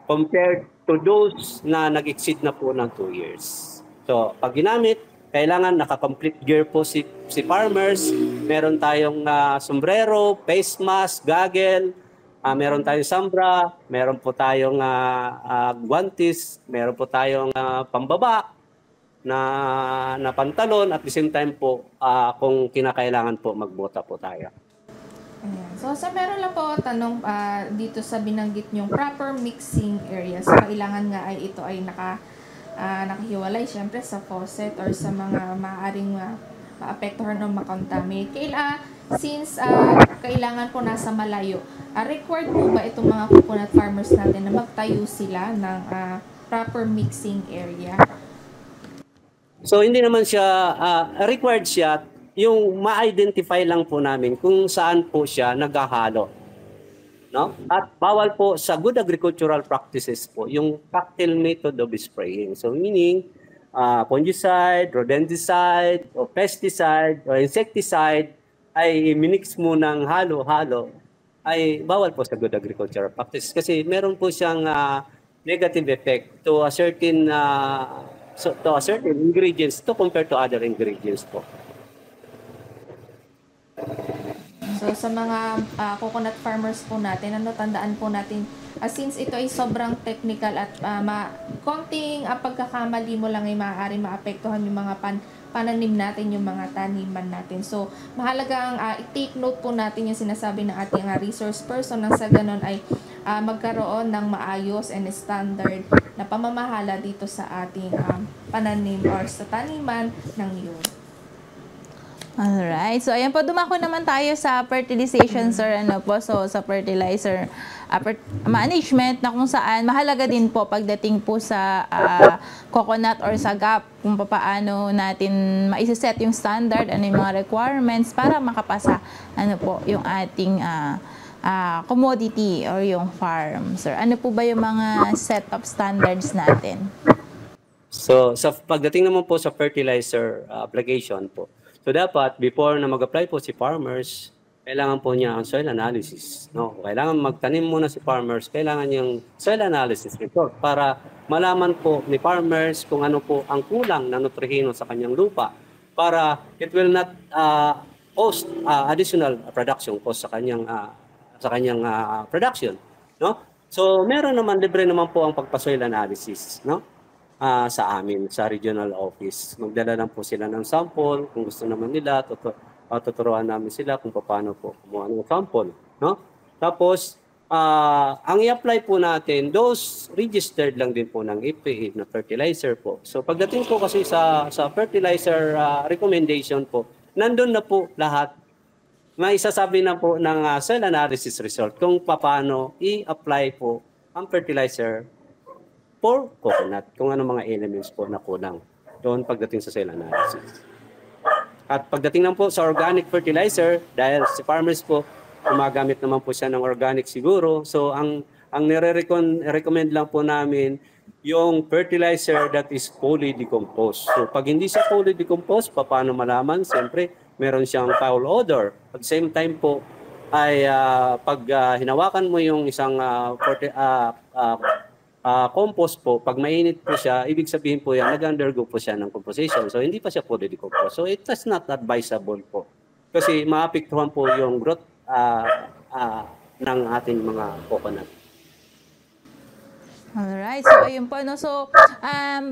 compared to those na nag-exceed na po ng 2 years. So, pag ginamit, kailangan naka-complete gear po si farmers. Meron tayong sombrero, face mask, goggle, meron tayong sambra, meron po tayong guantes, meron po tayong pambaba na pantalon, at the same time po kung kinakailangan po magbota po tayo. Ayan. So, meron lang po tanong dito sa binanggit nyong proper mixing area. So, kailangan nga ay ito ay nakahiwalay syempre sa faucet or sa mga maaaring maapektuhan o makontaminate. Since kailangan po nasa malayo, required po ba itong mga coconut farmers natin na magtayo sila ng proper mixing area? So hindi naman siya required siya, yung ma-identify lang po namin kung saan po siya naghahalo. No? At bawal po sa good agricultural practices po yung tactile method of spraying. So meaning fungicide, rodenticide, o pesticide, o insecticide ay minix mo ng halo-halo ay bawal po sa good agricultural practices kasi meron po siyang negative effect to a certain ingredients to compare to other ingredients po. So sa mga coconut farmers po natin, tandaan po natin, since ito ay sobrang technical at konting pagkakamali mo lang ay maaari maapektuhan yung mga pananim natin, yung mga taniman natin. So mahalagang i-take note po natin yung sinasabi ng ating resource person nang sa ganon ay magkaroon ng maayos and standard na pamamahala dito sa ating pananim or sa taniman ng niyog. Alright. So, ayan po, dumako naman tayo sa fertilization, sir. So, sa fertilizer management na kung saan mahalaga din po pagdating po sa coconut or sa GAP kung paano natin maiseset yung standard, ano yung mga requirements para makapasa yung ating commodity or yung farm, sir. Ano po ba yung mga set of standards natin? So, sa pagdating naman po sa fertilizer application po, so dapat before na mag-apply po si farmers, kailangan po niya ang soil analysis. No? Kailangan magtanim muna si farmers, kailangan yung soil analysis report para malaman po ni farmers kung ano po ang kulang na nutrihino sa kanyang lupa para it will not cost additional production cost sa kanyang production. No? So meron naman, libre naman po ang pagpa-soil analysis. No? Sa amin, sa regional office. Magdala lang po sila ng sample. Kung gusto naman nila, tuturuan namin sila kung paano po kumuha ng sample. No? Tapos, ang i-apply po natin, those registered lang din po ng EPA na fertilizer po. So, pagdating po kasi sa fertilizer recommendation po, nandun na po lahat. May isasabi na po ng soil analysis result kung paano i-apply po ang fertilizer for coconut, kung ano mga elements po na kulang doon pagdating sa soil analysis. At pagdating naman po sa organic fertilizer, dahil si farmers po, gumagamit naman po siya ng organic siguro, so ang nire-recommend lang po namin yung fertilizer that is fully decomposed. So pag hindi siya fully decomposed, paano malaman? Siyempre, meron siyang foul odor. At the same time po, ay pag hinawakan mo yung isang compost po, pag mainit po siya, ibig sabihin po yan, nag-undergo po siya ng composition. So, hindi pa siya fully decomposed. So, it is not advisable po. Kasi maapektuhan po yung growth ng ating mga coconut. Alright. So, ayun po. So,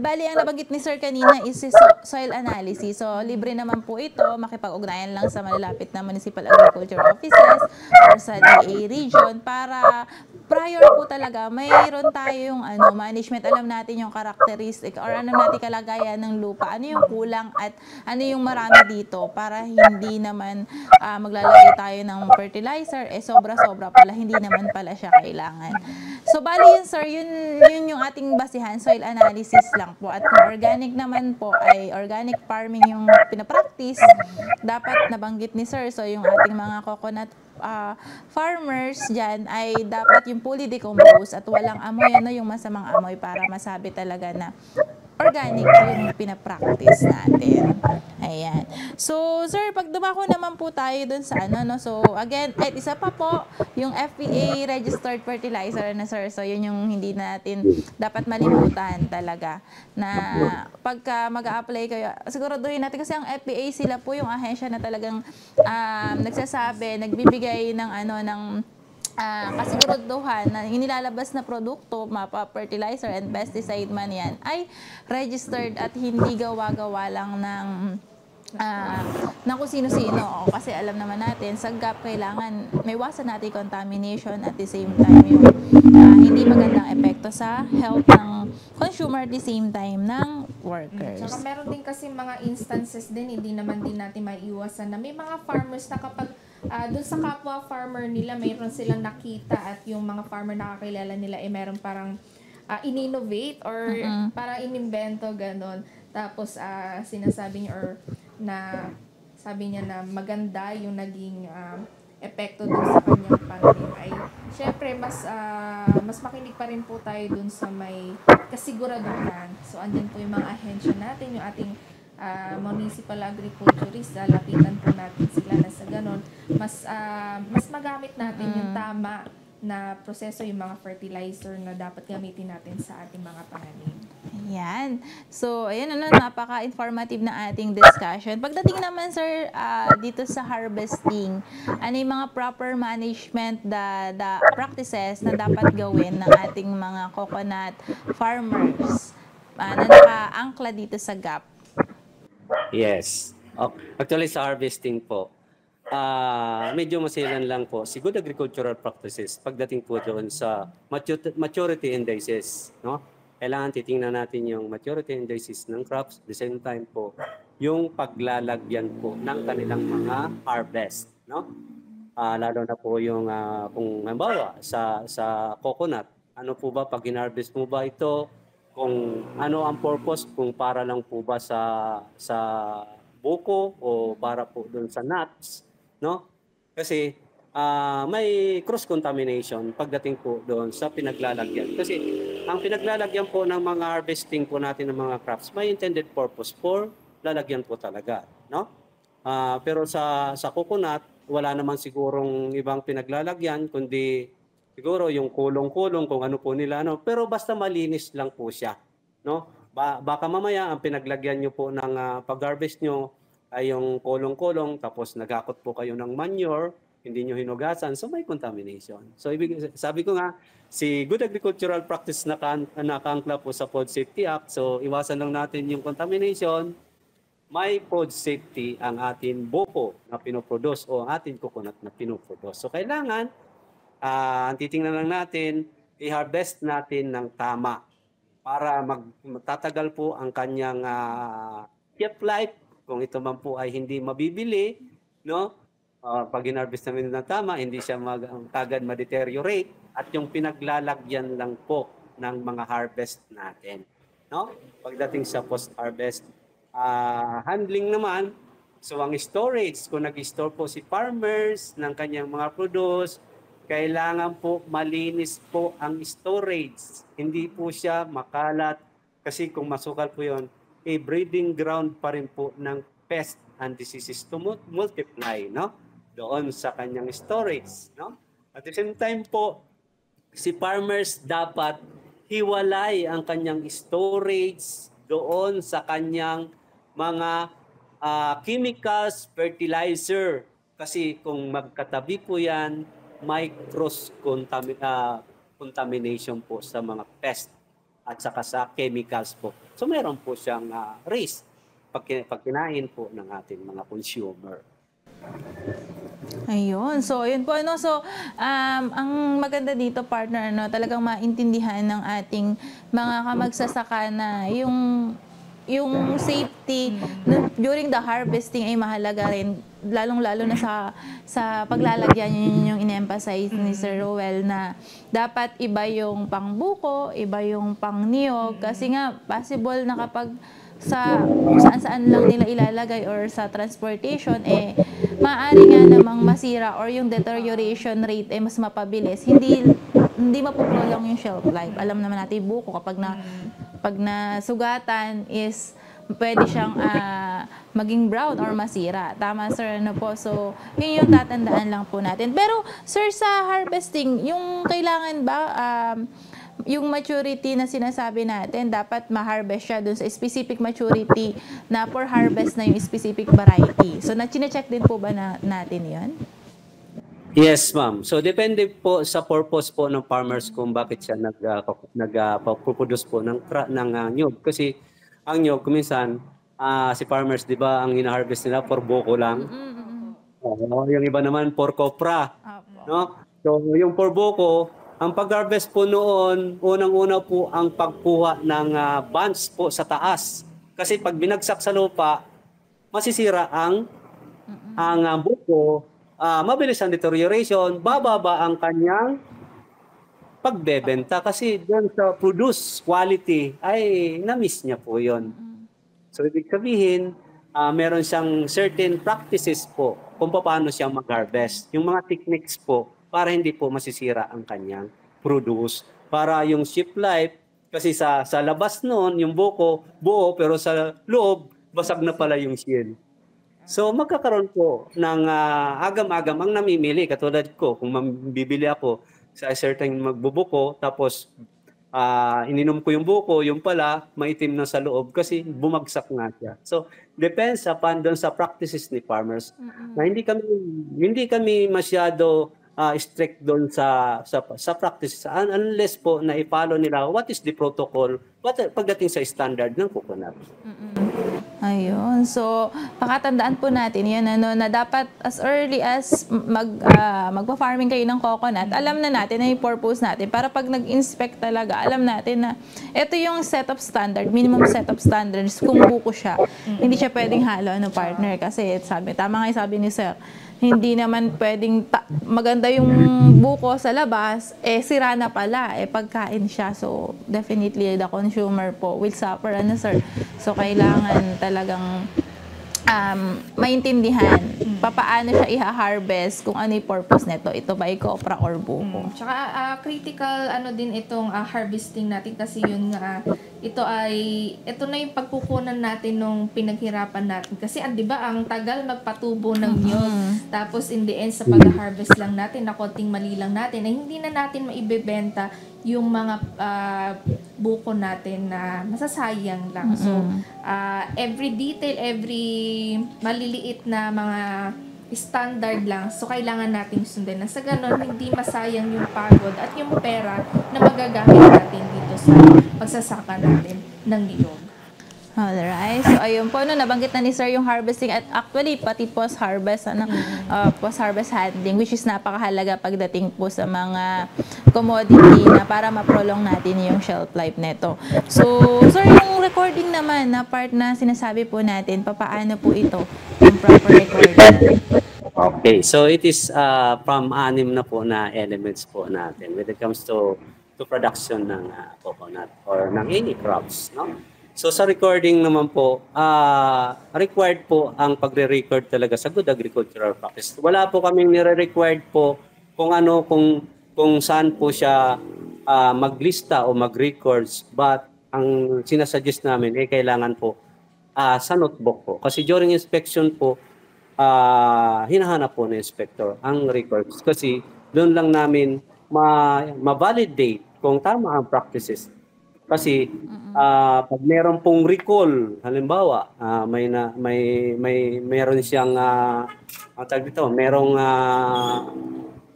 bali ang nabanggit ni Sir kanina is soil analysis. So, libre naman po ito. Makipag-ugnayan lang sa malalapit na municipal agriculture offices or sa DA region para prior po talaga, mayroon tayong management. Alam natin yung characteristic or ano natin kalagayan ng lupa. Ano yung kulang at ano yung marami dito para hindi naman maglalagay tayo ng fertilizer. Sobra-sobra pala. Hindi naman pala siya kailangan. So, bali yun, sir, yun yung ating basihan, soil analysis lang po. At kung organic naman po ay organic farming yung pinapractice, dapat nabanggit ni sir. So yung ating mga coconut farmers dyan ay dapat yung fully decomposed at walang amoy, yung masamang amoy para masabi talaga na organic yung pinapractice natin. Ayan. So, sir, pag dumako naman po tayo dun sa ano, no? So, again, at isa pa po, yung FPA registered fertilizer na, sir. So, yun yung hindi natin dapat malimutan talaga. Na pagka mag-a-apply kayo, siguraduhin natin kasi ang FPA, sila po yung ahensya na talagang nagsasabi, nagbibigay ng ano, ng kasiguraduhan na inilalabas na produkto, mapa fertilizer and pesticide man yan, ay registered at hindi gawa-gawa lang ng kung sino-sino. Kasi alam naman natin, sa GAP kailangan may iwasan natin contamination at the same time yung hindi magandang epekto sa health ng consumer at the same time ng workers. Saka meron din kasi mga instances din, hindi naman din natin maiiwasan na may mga farmers na kapag doon sa kapwa farmer nila, mayroon silang nakita at yung mga farmer nakakilala nila, meron parang in-innovate or parang inimbento, ganon. Tapos sinasabi niya or na sabi niya na maganda yung naging epekto dun sa kanyang pananim ay syempre mas makinig pa rin po tayo dun sa may kasiguraduhan. So andyan po yung mga ahensya natin, yung ating municipal agriculturist, lapitan po natin sila na sa ganon mas magamit natin yung tama na proseso, yung mga fertilizer na dapat gamitin natin sa ating mga pananim. Ayan. So, ayan napaka-informative na ating discussion. Pagdating naman, sir, dito sa harvesting, ano yung mga proper management, the practices na dapat gawin ng ating mga coconut farmers na naka-angkla dito sa GAP? Yes. Actually, sa harvesting po, medyo masilan lang po si good agricultural practices pagdating po doon sa maturity indices, no? Kailangan titingnan natin yung maturity indices ng crops, the same time po yung paglalagyan po ng kanilang mga harvest, no? Lalo na po yung kung halimbawa sa coconut, ano po ba pag hinarvest mo ba ito, kung ano ang purpose, kung para lang po ba sa buko o para po doon sa nuts, no? Kasi may cross contamination pagdating po doon sa pinaglalagyan. Kasi ang pinaglalagyan po ng mga harvesting po natin ng mga crops, may intended purpose for lalagyan po talaga, no? Pero sa coconut, wala naman sigurong ibang pinaglalagyan kundi siguro yung kulong-kulong kung ano po nila, no? Pero basta malinis lang po siya, no? Baka mamaya ang pinaglagyan nyo po ng pag-harvest nyo ay yung kulong-kulong, tapos nagakot po kayo ng manure, hindi nyo hinugasan, so may contamination. So sabi ko nga, si Good Agricultural Practice na nakaangkla po sa Food Safety Act, so iwasan lang natin yung contamination. May food safety ang ating buko na pinoproduce o ang ating coconut na pinoproduce. So kailangan, titingnan lang natin, i-harvest natin ng tama para magtatagal po ang kanyang shelf life. Kung ito man po ay hindi mabibili, no? Pag in-harvest namin ng tama, hindi siya kagad ma-deteriorate at yung pinaglalagyan lang po ng mga harvest natin, no? Pagdating sa post-harvest handling naman, so ang storage, kung nag-store po si farmers ng kanyang mga produce, kailangan po malinis po ang storage. Hindi po siya makalat kasi kung masukal po yon, breeding ground pa rin po ng pest and diseases to multiply, no? Doon sa kanyang storage, no? At the same time po, si farmers dapat hiwalay ang kanyang storage doon sa kanyang mga chemicals, fertilizer. Kasi kung magkatabi po yan, may cross contamination po sa mga pest at saka sa chemicals po. So meron po siyang risk pag kinain po ng ating mga consumer. Ayun. So, ayun po. Ano? So, ang maganda dito, partner, ano, talagang maintindihan ng ating mga kamagsasaka na yung safety during the harvesting ay mahalaga rin. Lalong-lalo na sa paglalagyan, yun yung in-emphasize ni Sir Roel na dapat iba yung pangbuko, iba yung pangniyog. Kasi nga, possible na kapag saan-saan lang nila ilalagay or sa transportation, maaari nga namang masira or yung deterioration rate mas mapabilis. Hindi mapuprolong yung shelf life. Alam naman natin buko kapag nasugatan is pwede siyang maging brown or masira. Tama, sir, ano po? So, yun yung tatandaan lang po natin. Pero, sir, sa harvesting, yung kailangan ba, yung maturity na sinasabi natin, dapat ma-harvest siya dun sa specific maturity na for harvest na yung specific variety. So, na-check din po ba natin yun? Yes, ma'am. So, depende po sa purpose po ng farmers kung bakit siya nag-produce po ng nyug. Kasi, ang nyug, kuminsan, si farmers, di ba, ang hina-harvest nila for buko lang. Yung iba naman, for copra. No? So, yung for buko, ang pag-harvest po noon, unang-una po ang pagkuha ng bunch po sa taas. Kasi pag binagsak sa lupa, masisira ang buko, mabilis ang deterioration, bababa ang kanyang pagbebenta kasi doon sa produce quality ay na-miss niya po yon. So ibig sabihin, meron siyang certain practices po kung paano siya mag-harvest. Yung mga techniques po para hindi po masisira ang kanyang produce. Para yung shelf life, kasi sa labas noon, yung buko, buo, pero sa loob, basag na pala yung shell. So magkakaroon po ng agam-agam ang namimili. Katulad ko, kung bibili ako sa certain magbubuko, tapos ininom ko yung buko, yung pala, maitim na sa loob kasi bumagsak nga siya. So, depends upon doon sa practices ni farmers. Na hindi kami masyado strict doon sa practices unless po na i-follow nila what is the protocol pagdating sa standard ng coconut. Ayun. So, pakatandaan po natin yan, na dapat as early as magpa-farming kayo ng coconut, alam na natin na yung purpose natin. Para pag nag-inspect talaga, alam natin na ito yung set of standard, minimum set of standards kung buko siya. Hindi siya pwedeng halo, partner. Kasi tama nga yung sabi ni sir, hindi naman pwedeng maganda yung buko sa labas, sira na pala, pagkain siya. So, definitely the consumer po will suffer, sir. So, kailangan talagang maintindihan paano siya i-harvest, kung ano yung purpose nito. Ito ba ay copra or buko? Tsaka critical din itong harvesting natin kasi yun nga ito na yung pagkukunan natin nung pinaghirapan natin kasi di ba ang tagal magpatubo ng nyug, tapos in the end sa pag-harvest lang natin na konting mali lang natin ay hindi na natin maibebenta yung mga buko natin na masasayang lang. So every detail, every maliliit na mga standard lang. So, kailangan nating sundin na sa ganun, hindi masayang yung pagod at yung pera na magagamit natin dito sa pagsasaka natin ng niyog. Alright. So, ayun po, nabanggit na ni Sir yung harvesting at actually, pati post-harvest, post-harvest handling, which is napakahalaga pagdating po sa mga commodity na para ma-prolong natin yung shelf life neto. So, Sir, yung recording naman na part na sinasabi po natin, papaano po ito yung proper recording? Okay, so it is from 6 na po na elements po natin when it comes to production ng coconut or ng any crops, no? So sa recording naman po, required po ang pagre-record talaga sa good agricultural practice. Wala po kaming nire-required po kung saan po siya maglista o mag-records, but ang sinasuggest namin kailangan po sa notebook po. Kasi during inspection po, hinahanap po ng inspector ang records. Kasi doon lang namin ma-validate kung tama ang practices. Kasi pag meron pong recall, halimbawa, meron siyang merong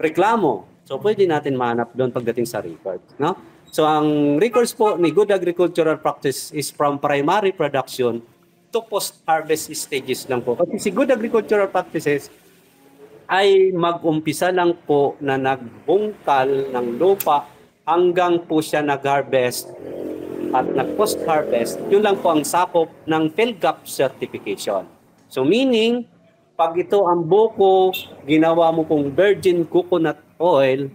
reklamo. So pwede natin mahanap doon pagdating sa record, no? So ang records po ni good agricultural practice is from primary production to post-harvest stages lang po. Kasi si good agricultural practices ay mag-umpisa lang po na nagbungkal ng lupa hanggang po siya nag-harvest at nag-post-harvest. Yun lang po ang sakop ng PhilGAP certification. So meaning, pag ito ang buko, ginawa mo pong virgin coconut oil,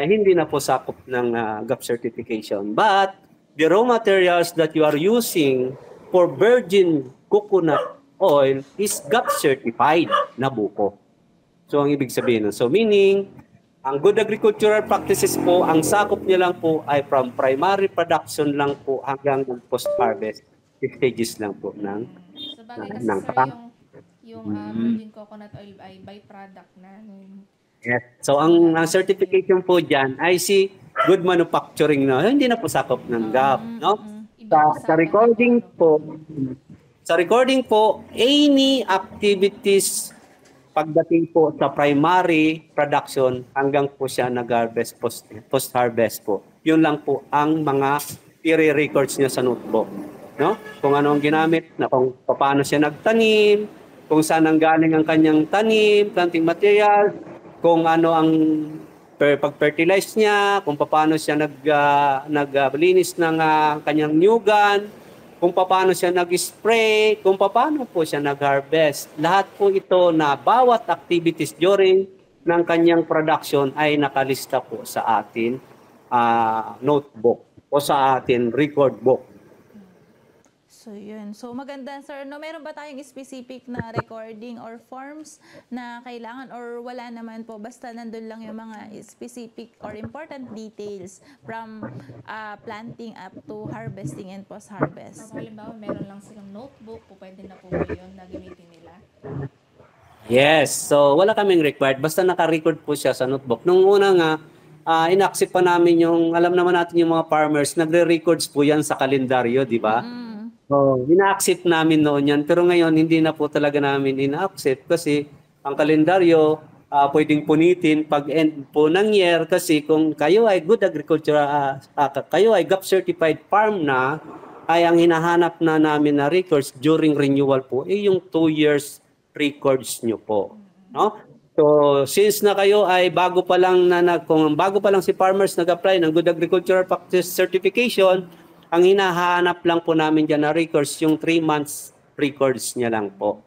hindi na po sakop ng GAP certification. But the raw materials that you are using for virgin coconut oil is GAP certified na buko. So ang ibig sabihin, so meaning, ang good agricultural practices po, ang sakop niya lang po ay from primary production lang po hanggang post-harvest. stages lang po ng Sa bagay kasi ng sir, pump. yung virgin coconut oil ay byproduct na. Yes. So ang certification po diyan ay si good manufacturing no. Hindi na po sakop ng GAP, no? Sa recording po, any activities pagdating po sa primary production hanggang po siya nag-harvest, post-harvest po. Yun lang po ang mga i-records niya sa notebook. No? Kung ano ang ginamit, na kung paano siya nagtanim, kung saan ang galing ang kanyang tanim, planting material, kung ano ang pag-fertilize niya, kung paano siya naglinis ng kanyang nyugan, kung paano siya nag-spray, kung paano po siya nag-harvest. Lahat po ito na bawat activities during ng kanyang production ay nakalista po sa atin notebook o sa atin record book. So, yun. So, maganda, sir. No, meron ba tayong specific na recording or forms na kailangan or wala naman po? Basta nandun lang yung mga specific or important details from planting up to harvesting and post-harvest. Halimbawa, meron lang silang notebook, pwede na po ba yun na gamitin nila? Yes. So, wala kaming required. Basta naka-record po siya sa notebook. Nung una nga, in-accept pa namin yung, alam naman natin yung mga farmers, nagre-records po yan sa kalendaryo, di ba? So, ina-accept namin noon yan. Pero ngayon, hindi na po talaga namin ina-accept kasi ang kalendaryo, pwedeng punitin pag end po ng year kasi kung kayo ay good agriculture, kayo ay GAP certified farm na, ay ang hinahanap na namin na records during renewal po, yung 2 years records nyo po. No? So, since na kayo ay bago pa lang si farmers nag-apply ng Good Agricultural Practice Certification, ang hinahanap lang po namin dyan na records, yung 3 months records niya lang po.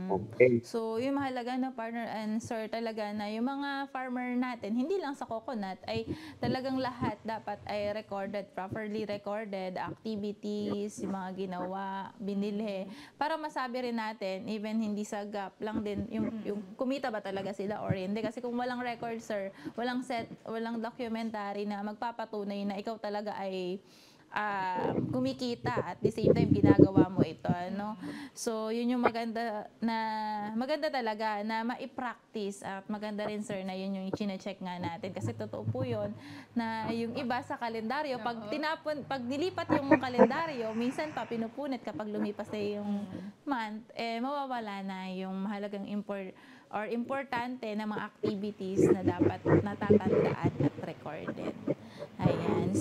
Okay. So, yung mahalaga na partner and sir talaga na yung mga farmer natin, hindi lang sa coconut, ay talagang lahat dapat ay recorded, properly recorded, activities, yung mga ginawa, binili, para masabi rin natin, even hindi sa GAP lang din, yung kumita ba talaga sila or hindi. Kasi kung walang record, sir, walang documentary na magpapatunay na ikaw talaga ay kumikita at the same time ginagawa mo ito, ano? So, yun yung maganda talaga na mai-practice at maganda rin, sir, na yun yung chine-check nga natin kasi totoo po yun na yung iba sa kalendaryo, pag nilipat yung kalendaryo, minsan pa pinupunit kapag lumipas na yung month, mawawala na yung mahalagang importante na mga activities na dapat natatandaan at recorded. Ayan.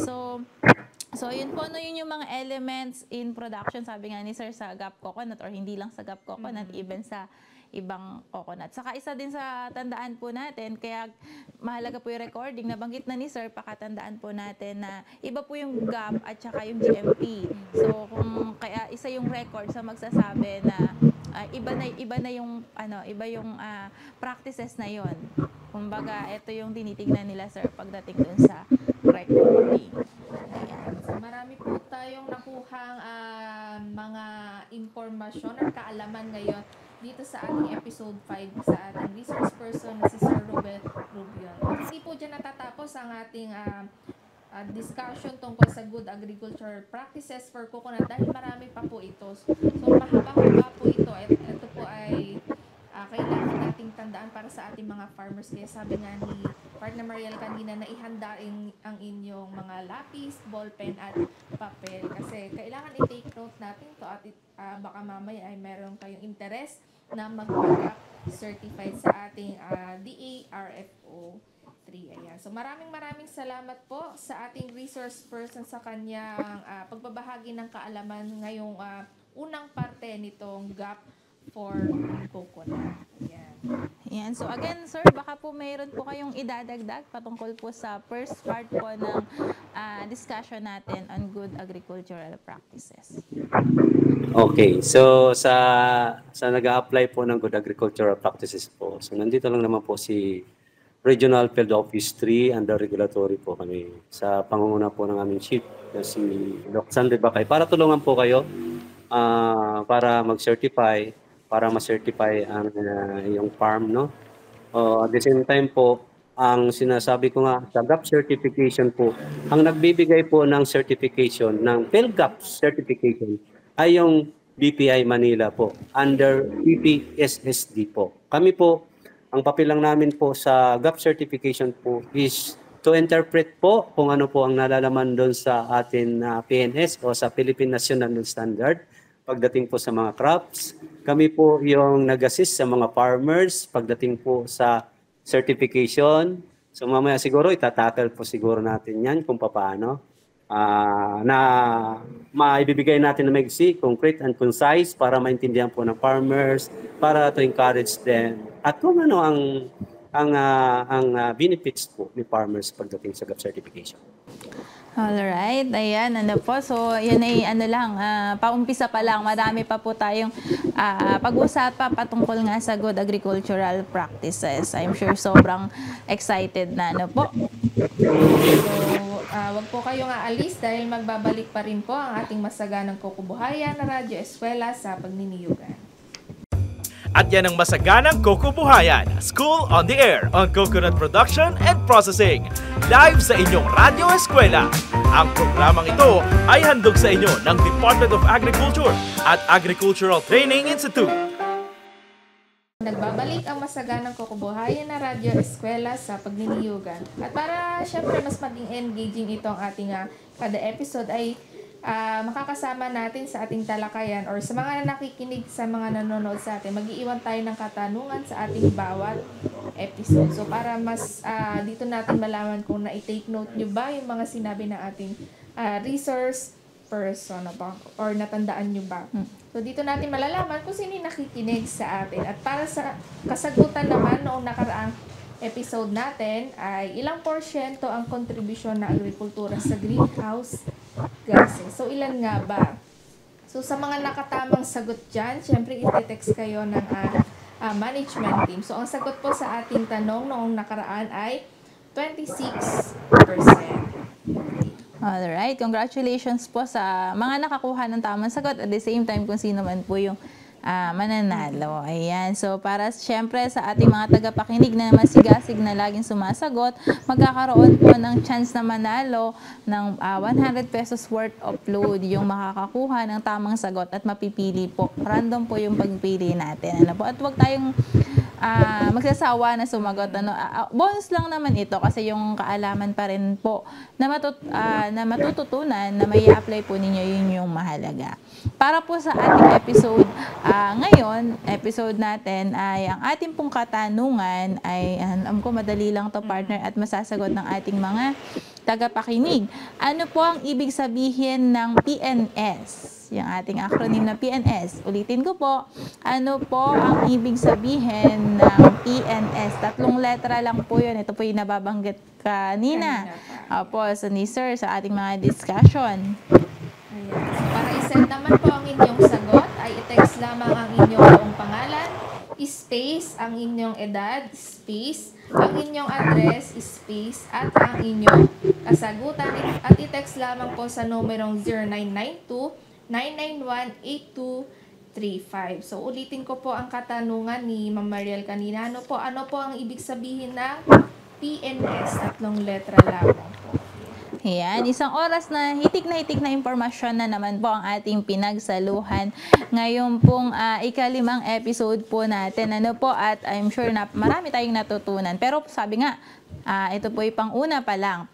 So, yun po, no, yun yung mga elements in production, sabi nga ni sir, sa GAP coconut or hindi lang sa GAP coconut, even sa ibang coconut. Saka isa din sa tandaan po natin, kaya mahalaga po yung recording, nabanggit na ni sir, pakatandaan po natin na iba po yung GAP at saka yung GMP. So, kaya isa yung record sa magsasabi na iba yung practices na yon. Kumbaga, ito yung tinitingnan nila, sir, pagdating dun sa recording. Ayan. So, marami po tayong nakuhang mga impormasyon or kaalaman ngayon dito sa ating episode 5 sa ating resource person na si Sir Robert Rubion. Hindi po dyan natatapos ang ating discussion tungkol sa good agriculture practices for coconut dahil marami pa po ito. So, mahaba-haba po ito. Ito po ay kailangan nating tandaan para sa ating mga farmers. Kaya sabi nga ni Partner Mariel kanina na ihanda ang inyong mga lapis, ballpen at papel. Kasi kailangan i-take note natin to at baka mamaya ay meron kayong interest na mag-GAP certified sa ating DARFO 3. Ayan. So maraming salamat po sa ating resource person sa kanyang pagbabahagi ng kaalaman ngayong unang parte nitong GAP for coconut. Ayan. Yan. So again, sir, baka po mayroon po kayong idadagdag patungkol po sa first part po ng discussion natin on good agricultural practices. Okay. So sa nag-a-apply po ng good agricultural practices po. So nandito lang naman po si Regional Field Office 3 under regulatory po kami sa pangunguna po ng aming chief si Doc Sandre Bakay para tulungan po kayo para mag-certify, para ma-certify ang yung farm, no? At the same time po, ang sinasabi ko nga, sa GAP certification po, ang nagbibigay po ng certification, ng PhilGAP certification, ay yung BPI Manila po, under PPSSD po. Kami po, ang papel lang namin po sa GAP certification po is to interpret po kung ano po ang nalalaman doon sa atin na PNS o sa Philippine National Standard pagdating po sa mga crops. Kami po yung nag-assist sa mga farmers pagdating po sa certification. So mamaya siguro itatackle po siguro natin yan kung paano na maibibigay natin na maigsi, concrete and concise para maintindihan po ng farmers, para to encourage them at kung ano ang benefits po ni farmers pagdating sa GAP certification. Alright, ayan, ano po. So, yun ay paumpisa pa lang. Madami pa po tayong pag-usapan patungkol nga sa good agricultural practices. I'm sure sobrang excited na, ano po. So, wag po kayong aalis dahil magbabalik pa rin po ang ating masaganang kukubuhayan na Radyo Eskwela sa pagniniyugan. At yan ang masaganang Kukubuhayan, School on the Air on Coconut Production and Processing. Live sa inyong Radyo Eskwela. Ang programang ito ay handog sa inyo ng Department of Agriculture at Agricultural Training Institute. Nagbabalik ang masaganang kukubuhayan na Radyo Eskwela sa pagniniyugan. At para syempre mas maging engaging itong ating kada episode ay makakasama natin sa ating talakayan or sa mga nakikinig, sa mga nanonood sa atin, mag-iiwan tayo ng katanungan sa ating bawat episode. So para mas dito natin malaman kung na-take note nyo ba yung mga sinabi ng ating resource person or natandaan nyo ba. So dito natin malalaman kung sino yung nakikinig sa atin. At para sa kasagutan naman noong nakaraang episode natin ay ilang porsyento ang kontribusyon ng agrikultura sa greenhouse gases. So, ilan nga ba? So, sa mga nakatamang sagot dyan, syempre iti-text kayo ng management team. So, ang sagot po sa ating tanong noong nakaraan ay 26%. Alright, congratulations po sa mga nakakuha ng tamang sagot at the same time kung sino man po yung mananalo. Ayan. So, para syempre sa ating mga tagapakinig na masigasig na laging sumasagot, magkakaroon po ng chance na manalo ng 100 pesos worth of load yung makakakuha ng tamang sagot at mapipili po. Random po yung pagpili natin. Ano po? At huwag tayong magsasawa na sumagot. Bonus lang naman ito kasi yung kaalaman pa rin po na matututunan na may apply po ninyo, yun yung mahalaga. Para po sa ating episode ngayon, episode natin ay ang ating pong katanungan ay, alam ko madali lang to partner at masasagot ng ating mga tagapakinig. Ano po ang ibig sabihin ng PNS? Yung ating acronym na PNS. Ulitin ko po, ano po ang ibig sabihin ng PNS? 3 letra lang po yun. Ito po yung nababanggit kanina. Opo, so ni sir, sa ating mga discussion. Ayan. So, para i-send naman po ang inyong sagot, ay i-text lamang ang inyong buong pangalan, space, ang inyong edad, space, ang inyong address, space, at ang inyong kasagutan. At i-text lamang po sa numerong 0992-991-8235. So, ulitin ko po ang katanungan ni Ma'am Mariel kanina. Ano po ang ibig sabihin ng PNS? 3 letra lamang po. Ayan, isang oras na hitik na impormasyon na naman po ang ating pinagsaluhan ngayon pong ika-5 episode po natin. Ano po, at I'm sure na marami tayong natutunan. Pero sabi nga, ito po ay pang-una pa lang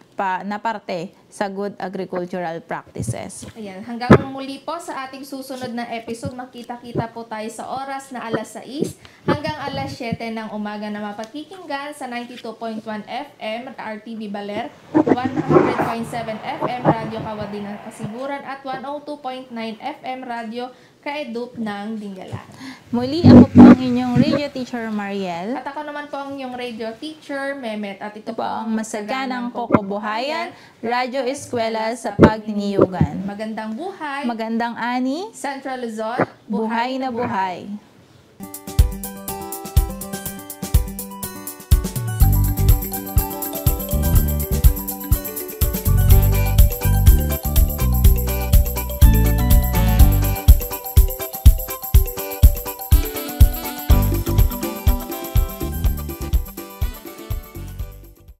na parte sa good agricultural practices. Ayan, hanggang muli po sa ating susunod na episode, makita-kita po tayo sa oras na alas 6 hanggang alas 7 ng umaga na mapakikinggan sa 92.1 FM RTV Baler, 100.7 FM Radio Kawadin ng Kasiguran at 102.9 FM Radio Kaedup ng Dingalan. Muli, ako po ang inyong radio teacher Mariel. At ako naman po ang inyong radio teacher Mehmet. At ito po ang masaganang kukubuhayan, Radyo Eskwela sa pagniniyugan. Magandang buhay. Magandang ani. Central Luzon. Buhay na buhay.